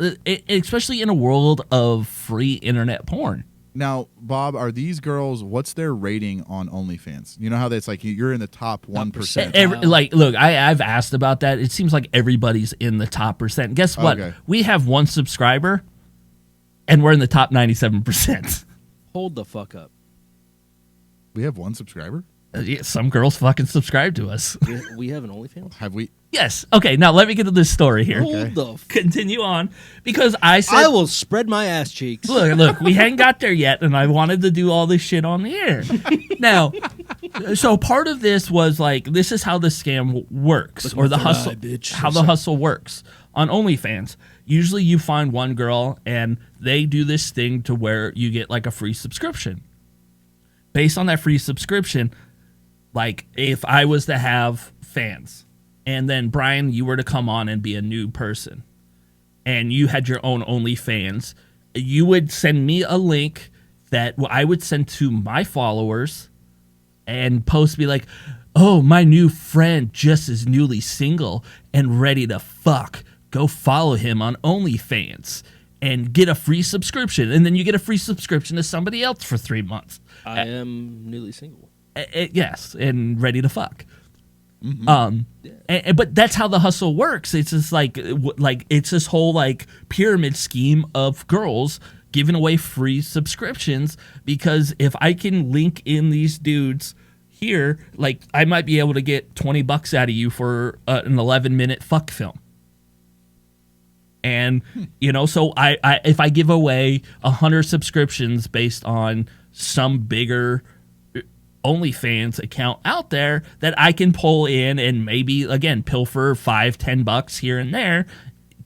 especially in a world of free internet porn. Now, Bob, are these girls? What's their rating on OnlyFans? You know how that's like you're in the top 1%. Look, I've asked about that. It seems like everybody's in the top percent. Guess what? Okay. We have one subscriber, and we're in the top 97%. Hold the fuck up. We have one subscriber. Yeah, some girls fucking subscribe to us. We have an OnlyFans? Have we? Yes. Okay, now let me get to this story here. Hold the Continue on, because I said... I will spread my ass cheeks. Look, we hadn't got there yet, and I wanted to do all this shit on the air. Now, so part of this was like, this is how the scam works, or the hustle, how the hustle works on OnlyFans. Usually you find one girl, and they do this thing to where you get like a free subscription. Based on that free subscription, like if I was to have fans, and then Brian, you were to come on and be a new person, and you had your own OnlyFans, you would send me a link that I would send to my followers and post be like, oh, my new friend just is newly single and ready to fuck. Go follow him on OnlyFans and get a free subscription. And then you get a free subscription to somebody else for 3 months. I am newly single. Yes, and ready to fuck. Mm-hmm. But that's how the hustle works. It's just like it's this whole like pyramid scheme of girls giving away free subscriptions, because if I can link in these dudes here, like I might be able to get $20 out of you for an 11-minute fuck film. And so I if I give away 100 subscriptions based on some bigger OnlyFans account out there that I can pull in and maybe again pilfer $5-10 here and there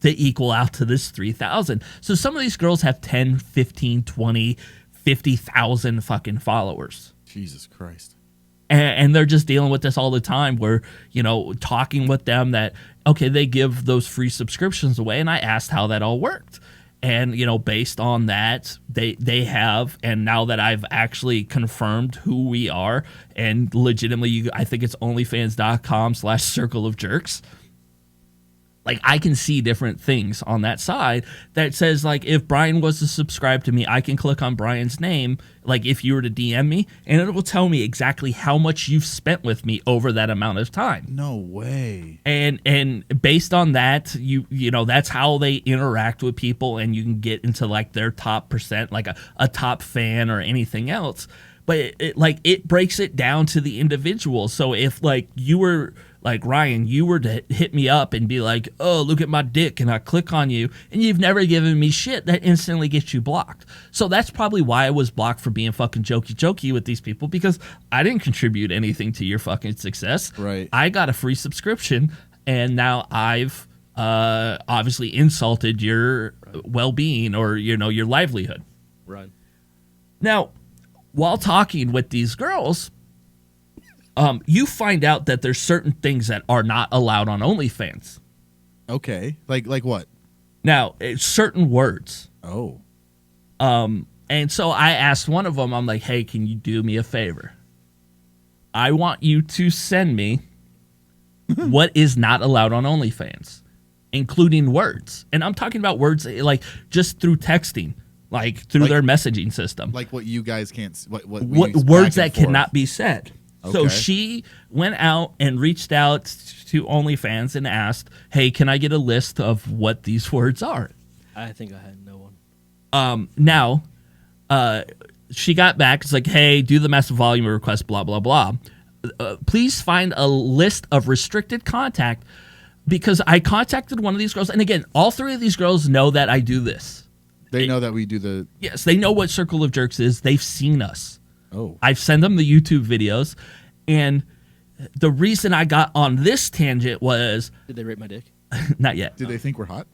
to equal out to this 3,000. So some of these girls have 10, 15, 20, 50,000 fucking followers. Jesus Christ. And they're just dealing with this all the time where, talking with them that, okay, they give those free subscriptions away. And I asked how that all worked. And, based on that, they have, and now that I've actually confirmed who we are, and legitimately, I think it's onlyfans.com/circle of jerks. Like, I can see different things on that side that says, like, if Brian was to subscribe to me, I can click on Brian's name, like, if you were to DM me, and it will tell me exactly how much you've spent with me over that amount of time. No way. And based on that, you know, that's how they interact with people, and you can get into, like, their top percent, like a top fan or anything else. But, it breaks it down to the individual. So if, like, you were... Like, Ryan, you were to hit me up and be like, oh, look at my dick, and I click on you, and you've never given me shit, that instantly gets you blocked. So that's probably why I was blocked for being fucking jokey with these people, because I didn't contribute anything to your fucking success. Right. I got a free subscription, and now I've obviously insulted your well-being or your livelihood. Right. Now, while talking with these girls, you find out that there's certain things that are not allowed on OnlyFans. Okay. Like what? Now, it's certain words. Oh. And so I asked one of them, I'm like, hey, can you do me a favor? I want you to send me what is not allowed on OnlyFans, including words. And I'm talking about words like just through texting, like through their messaging system. Like what you guys can't... What words that cannot be said. Okay. So she went out and reached out to OnlyFans and asked, hey, can I get a list of what these words are? I think I had no one. Now, she got back. It's like, hey, do the massive volume request, blah, blah, blah. Please find a list of restricted contact, because I contacted one of these girls. And again, all three of these girls know that I do this. They know that we do the... Yes, they know what Circle of Jerks is. They've seen us. Oh. I've sent them the YouTube videos. And the reason I got on this tangent was... Did they rape my dick? Not yet. Do they think we're hot?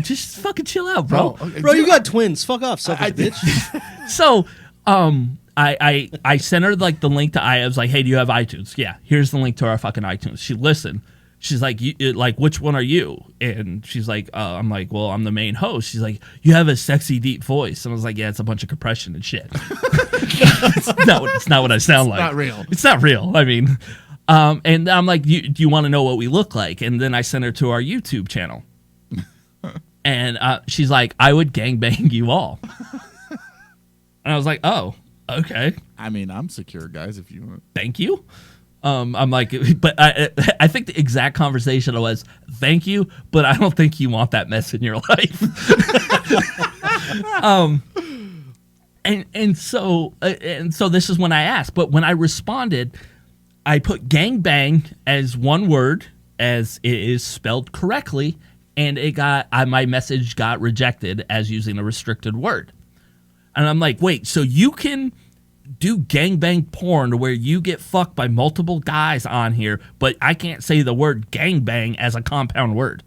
Just fucking chill out, bro. Oh, okay. Bro, you got twins. Fuck off, selfish bitch. So, I sent her like the link to I was like, hey, do you have iTunes? Yeah, here's the link to our fucking iTunes. She listened. She's like, which one are you? And she's like, I'm like, well, I'm the main host. She's like, you have a sexy deep voice. And I was like, yeah, it's a bunch of compression and shit. It's not what I sound like. Not real. It's not real. I mean, and I'm like, do you want to know what we look like? And then I sent her to our YouTube channel. And she's like, I would gangbang you all. And I was like, oh, okay. I mean, I'm secure, guys, if you want. Thank you. I'm like, but I think the exact conversation was, thank you, but I don't think you want that mess in your life. And so this is when I asked. But when I responded, I put gangbang as one word, as it is spelled correctly, and my message got rejected as using a restricted word. And I'm like, wait, so you can do gangbang porn where you get fucked by multiple guys on here, but I can't say the word gangbang as a compound word.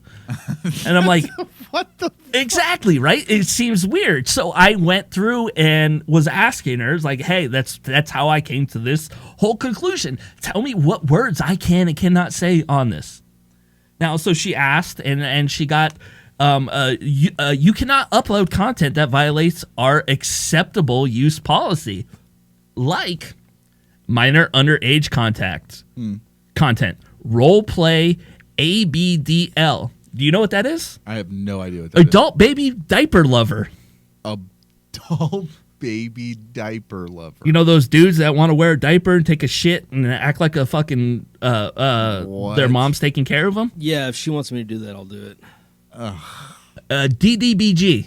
And I'm like, What the? Exactly, right? It seems weird. So I went through and was asking her, like, hey, that's how I came to this whole conclusion. Tell me what words I can and cannot say on this. Now, so she asked, and she got, you cannot upload content that violates our acceptable use policy, like minor underage content, role play, ABDL. Do you know what that is? I have no idea what that is. Adult baby diaper lover. Adult baby diaper lover. You know those dudes that want to wear a diaper and take a shit and act like a fucking their mom's taking care of them? Yeah, if she wants me to do that, I'll do it. DDBG.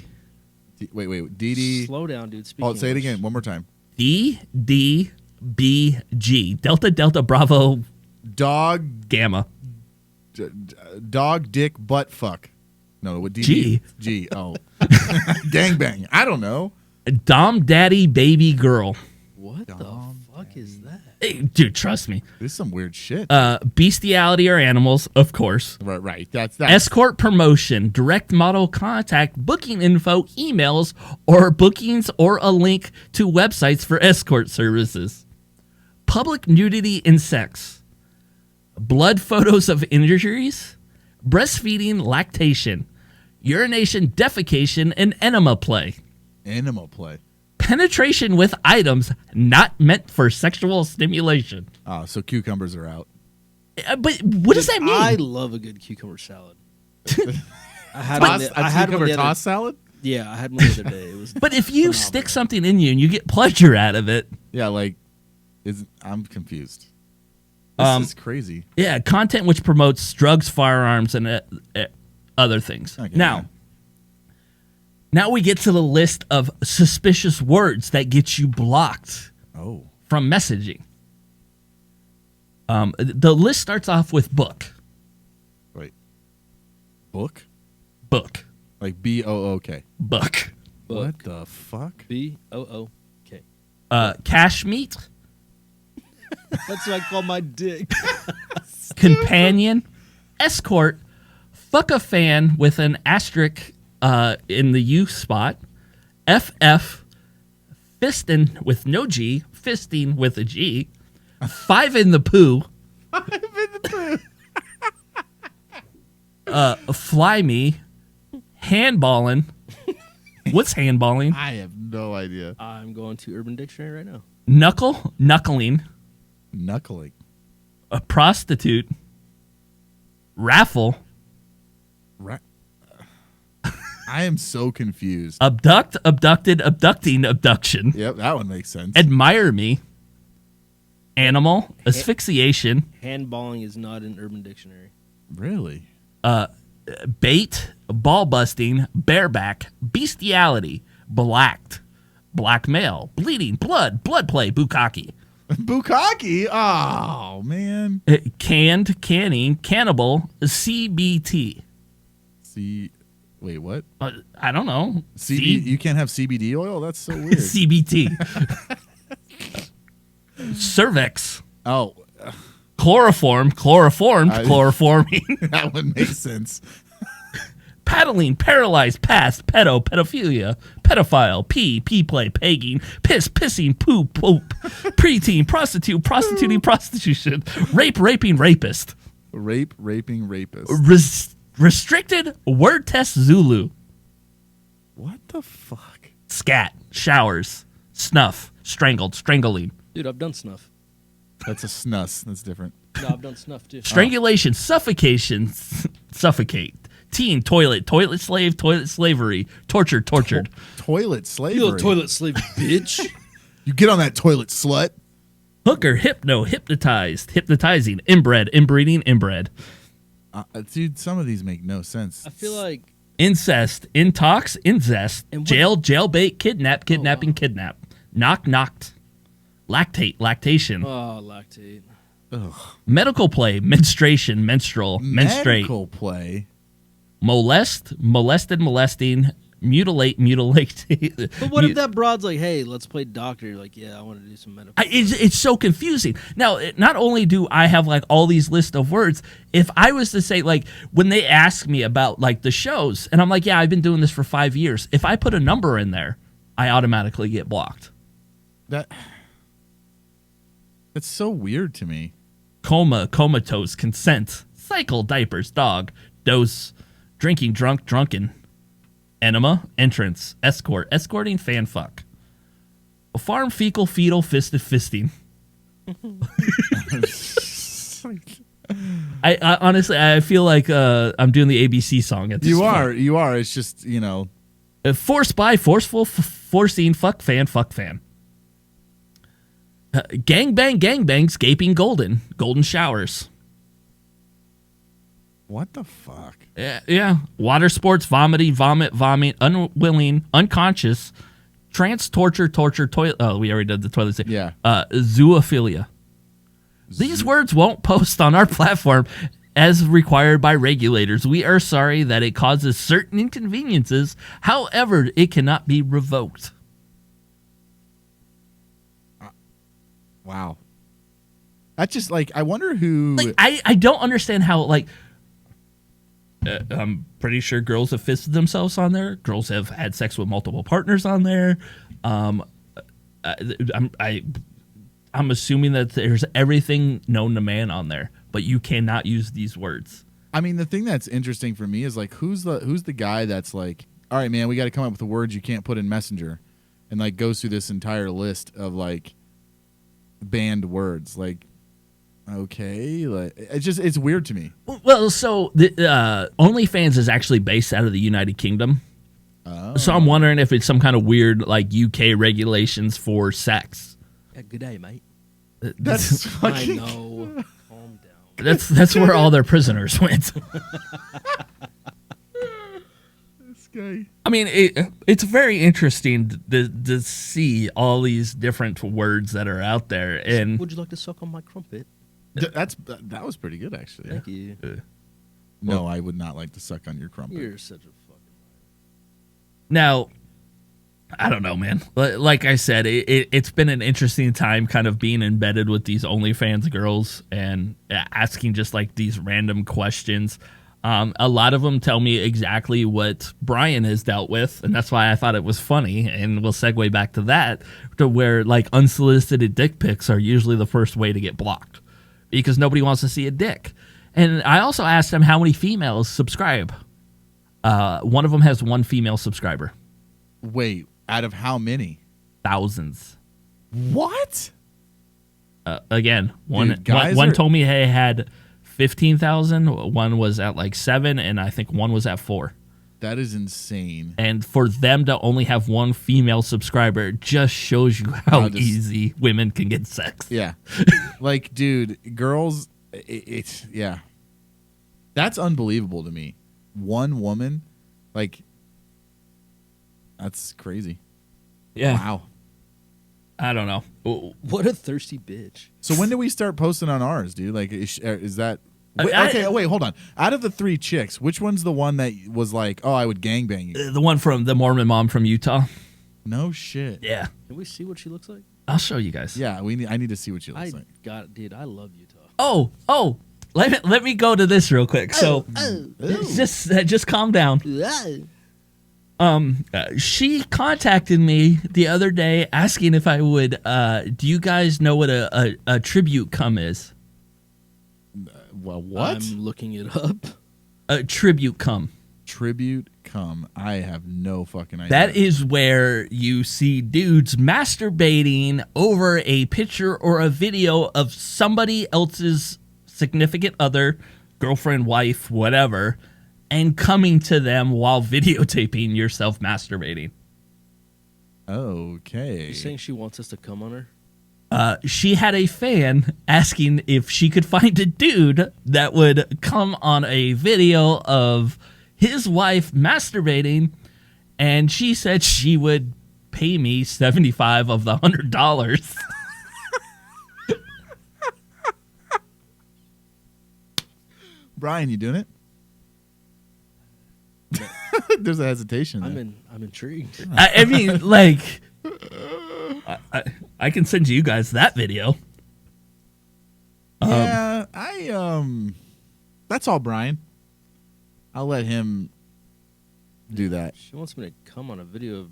Wait. DD. Slow down, dude. Speak Say it English. again. One more time. DDBG. Delta Bravo Dog. Gamma. Dog dick butt fuck. No, what DD? G. G. Oh. Gangbang. I don't know. Dom Daddy Baby Girl. What the fuck is that? Hey, dude, trust me. This is some weird shit. Bestiality or animals, of course. Right. That's Escort promotion, direct model contact, booking info, emails, or bookings, or a link to websites for escort services. Public nudity and sex. Blood photos of injuries. Breastfeeding, lactation. Urination, defecation, and enema play. Animal play. Penetration with items not meant for sexual stimulation. Oh, so cucumbers are out. But what does that mean? I love a good cucumber salad. I had Cucumber toss salad? Yeah, I had one the other day. It was But if you phenomenal. stick something in you and you get pleasure out of it. Yeah, I'm confused. This is crazy. Yeah, content which promotes drugs, firearms, and other things. Okay, Now we get to the list of suspicious words that get you blocked from messaging. The list starts off with book. Wait. Book? Book. Like BOOK. Book. What the fuck? BOOK. Cash meat. That's what I call my dick. Companion. Escort. fuck a fan with an asterisk in the U spot. FF, fisting with no G, fisting with a G. 5 in the poo. 5 in the poo. Fly me. Handballing. What's handballing? I have no idea. I'm going to Urban Dictionary right now. Knuckling. Knuckling. A prostitute. Raffle. I am so confused. Abduct, abducted, abducting, abduction. Yep, that one makes sense. Admire me. Animal. Asphyxiation. Handballing is not in Urban Dictionary. Really? Bait. Ball busting. Bareback. Bestiality. Blacked. Blackmail. Bleeding. Blood. Blood play. Bukkake. Bukkake? Oh, man. Canned. Canning. Cannibal. CBT. Wait, what? I don't know. You can't have CBD oil? That's so weird. CBT. Cervix. Oh. Chloroformed, chloroforming. That one makes sense. Paddling, paralyzed, past, pedophilia, pedophile, pee play, pegging, pissing, poop, preteen, prostituting, prostitution, raping, rapist. Raping, rapist. Restricted, word test, Zulu. What the fuck? Scat, showers, snuff, strangled, strangling. Dude, I've done snuff. That's a snus. That's different. No, I've done snuff too. Strangulation, suffocation, suffocate. Teen, toilet slave, toilet slavery, tortured. Toilet slavery. You little toilet slave, bitch. You get on that toilet, slut. Hooker, hypnotized, hypnotizing, inbred, inbreeding, inbred. Dude, some of these make no sense. I feel like Incest, intox, incest, And jailbait, kidnapping, wow. kidnap, knocked, lactate, lactation, oh, lactate. Ugh. medical play, menstruation, menstrual, menstruate, Medical play. molested, molesting, mutilate. But what if that broad's like, hey, let's play doctor? You're like, yeah, I want to do some medical. It's so confusing. Now, not only do I have like all these list of words, if I was to say like when they ask me about like the shows, and I'm like, yeah, I've been doing this for 5 years. If I put a number in there, I automatically get blocked. That's so weird to me. Coma, comatose, consent, cycle, diapers, dog, dose, drinking, drunken, enema, entrance, escort, escorting, fan fuck. Farm, fecal, fetal, fisted, fisting. I honestly, I feel like I'm doing the ABC song at this point. You are. It's just, Force by, forceful, forcing, fuck fan. Gangbang, gaping, golden showers. What the fuck? Yeah. Water sports, vomit, unwilling, unconscious, trance, torture, toilet. Oh, we already did the toilet. Yeah. Zoophilia. These words won't post on our platform as required by regulators. We are sorry that it causes certain inconveniences. However, it cannot be revoked. Wow. That's just like, I wonder who. Like, I don't understand how, like, I'm pretty sure girls have fisted themselves on there. Girls have had sex with multiple partners on there. I'm assuming that there's everything known to man on there, but you cannot use these words. I mean, the thing that's interesting for me is like, who's the guy that's like, all right, man, we got to come up with the words you can't put in Messenger, and like goes through this entire list of like banned words. Like, okay, like it's weird to me. Well, so the OnlyFans is actually based out of the United Kingdom. Oh. So I'm wondering if it's some kind of weird like UK regulations for sex. Yeah, good day, mate. That's I fucking. know. Calm down. That's where all their prisoners went. This guy. I mean, it's very interesting to see all these different words that are out there. And Would you like to suck on my crumpet? That was pretty good, actually. Thank you. No, I would not like to suck on your crumpet. You're such a fucking. now, I don't know, man. Like I said, it's been an interesting time kind of being embedded with these OnlyFans girls and asking just like these random questions. A lot of them tell me exactly what Brian has dealt with, and that's why I thought it was funny, and we'll segue back to that, to where like unsolicited dick pics are usually the first way to get blocked because nobody wants to see a dick. And I also asked him how many females subscribe. One of them has one female subscriber. Wait, out of how many? Thousands. What? Again, one Dude, told me they had 15,000. One was at like 7, and I think one was at 4. That is insane. And for them to only have one female subscriber just shows you how easy women can get sex. Yeah. Like, dude, girls, it's, yeah. That's unbelievable to me. One woman, like, that's crazy. Yeah. Wow. I don't know. What a thirsty bitch. So when do we start posting on ours, dude? Like, is that... Wait, wait, hold on. Out of the 3 chicks, which one's the one that was like, oh, I would gangbang you? The one from the Mormon mom from Utah. No shit. Yeah. Can we see what she looks like? I'll show you guys. Yeah, I need to see what she looks like. Dude, I love Utah. Oh. Let me go to this real quick. So just calm down. She contacted me the other day asking if I would. Do you guys know what a tribute cum is? Well, what? I'm looking it up. A tribute cum. Tribute cum. I have no fucking idea. That is where you see dudes masturbating over a picture or a video of somebody else's significant other, girlfriend, wife, whatever, and coming to them while videotaping yourself masturbating. Okay. You're saying she wants us to come on her? She had a fan asking if she could find a dude that would come on a video of his wife masturbating, and she said she would pay me $75 of the $100. Brian, you doing it? There's a hesitation there. I'm intrigued. I mean, like, I can send you guys that video. Yeah, that's all Brian. I'll let him do that. She wants me to come on a video of...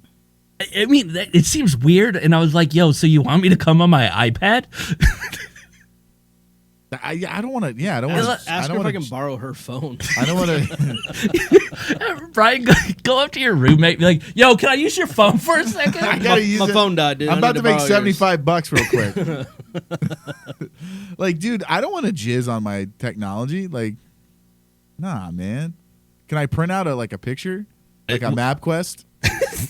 I mean, it seems weird, and I was like, yo, so you want me to come on my iPad? I don't want to. Yeah, I don't want to. Ask her if I can borrow her phone. I don't want to. Brian, go up to your roommate and be like, yo, can I use your phone for a second? I gotta use my phone died, dude. I'm about to make borrow $75 real quick. Like, dude, I don't want to jizz on my technology. Like, nah, man. Can I print out a picture, like a MapQuest?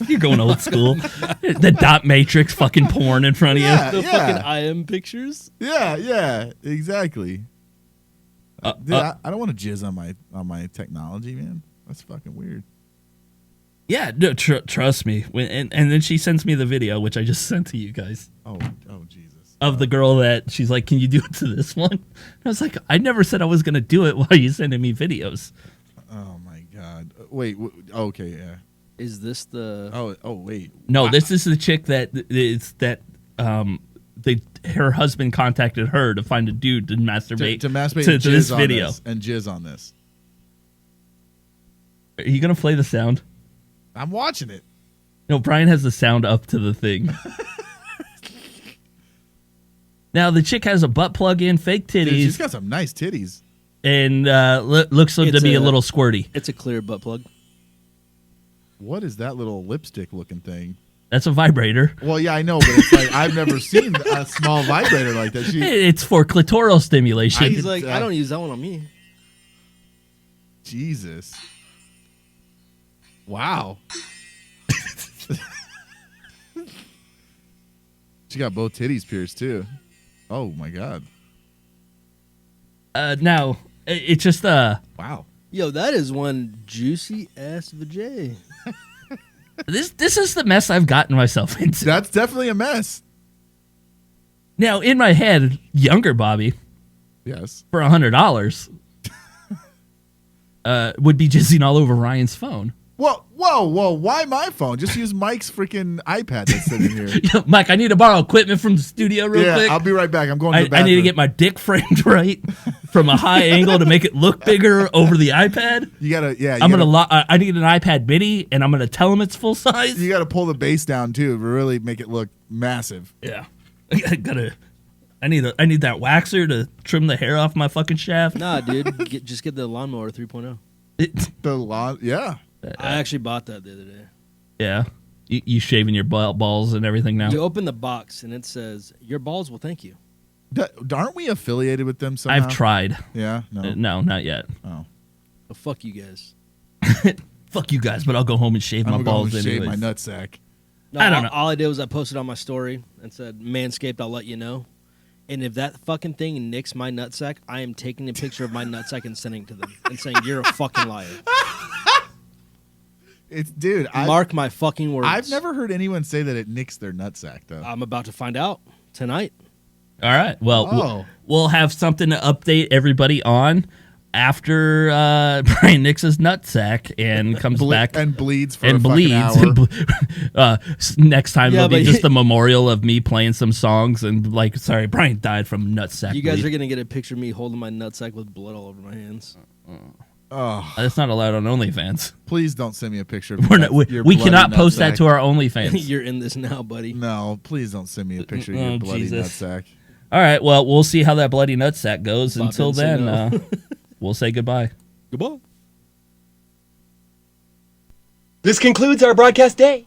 You're going old school. The dot matrix fucking porn in front of Yeah. you. The fucking IM pictures. Yeah, exactly. Dude, I don't want to jizz on my technology, man. That's fucking weird. Yeah, no, trust me. And then she sends me the video, which I just sent to you guys. Oh, Jesus. Of the girl that she's like, can you do it to this one? And I was like, I never said I was going to do it while you sending me videos. Oh, my God. Wait, okay, yeah. Is this the... Oh, wait. No, this is the chick her husband contacted her to find a dude to masturbate to masturbate to this video. And jizz on this. Are you going to play the sound? I'm watching it. No, Brian has the sound up to the thing. Now, the chick has a butt plug in, fake titties. Dude, she's got some nice titties. And looks to be a little squirty. It's a clear butt plug. What is that little lipstick looking thing? That's a vibrator. Well, yeah, I know, but it's like I've never seen a small vibrator like that. It's for clitoral stimulation. He's like, I don't use that one on me. Jesus. Wow. She got both titties pierced too. Oh my God. Now it's just wow. Yo, that is one juicy ass vajay. This is the mess I've gotten myself into. That's definitely a mess. Now in my head, younger Bobby, yes, for $100, would be jizzing all over Ryan's phone. Whoa! Why my phone? Just use Mike's freaking iPad that's sitting here. Mike, I need to borrow equipment from the studio real quick. I'll be right back. I'm going to the bathroom. I need to get my dick framed right from a high angle to make it look bigger over the iPad. You gotta, I need an iPad mini, and I'm gonna tell him it's full size. You gotta pull the base down too to really make it look massive. Yeah, I need that waxer to trim the hair off my fucking shaft. Nah, dude, just get the lawnmower 3.0. The lawn, yeah. I actually bought that the other day. Yeah, you shaving your balls and everything now. You open the box and it says, "Your balls will thank you." Aren't we affiliated with them somehow? I've tried. Yeah, no, no, not yet. Oh, well, fuck you guys. Fuck you guys, but I'll go home and shave my balls anyway. Shave my nutsack. No, I don't know. All I did was I posted on my story and said, "Manscaped, I'll let you know." And if that fucking thing nicks my nutsack, I am taking a picture of my nutsack and sending it to them and saying, "You're a fucking liar." Dude, mark my fucking words. I've never heard anyone say that it nicks their nutsack though. I'm about to find out tonight. All right. Well, we'll have something to update everybody on after Brian nicks his nutsack and comes back and bleeds for and a bleeds. fucking hour. Next time it'll be just a memorial of me playing some songs and like, sorry, Brian died from nutsack. You guys are gonna get a picture of me holding my nutsack with blood all over my hands. Oh, that's not allowed on OnlyFans. Please don't send me a picture of we cannot post that to our OnlyFans. You're in this now, buddy. No, please don't send me a picture of your bloody nutsack. All right, well, we'll see how that bloody nutsack goes. Until then, we'll say goodbye. Goodbye. This concludes our broadcast day.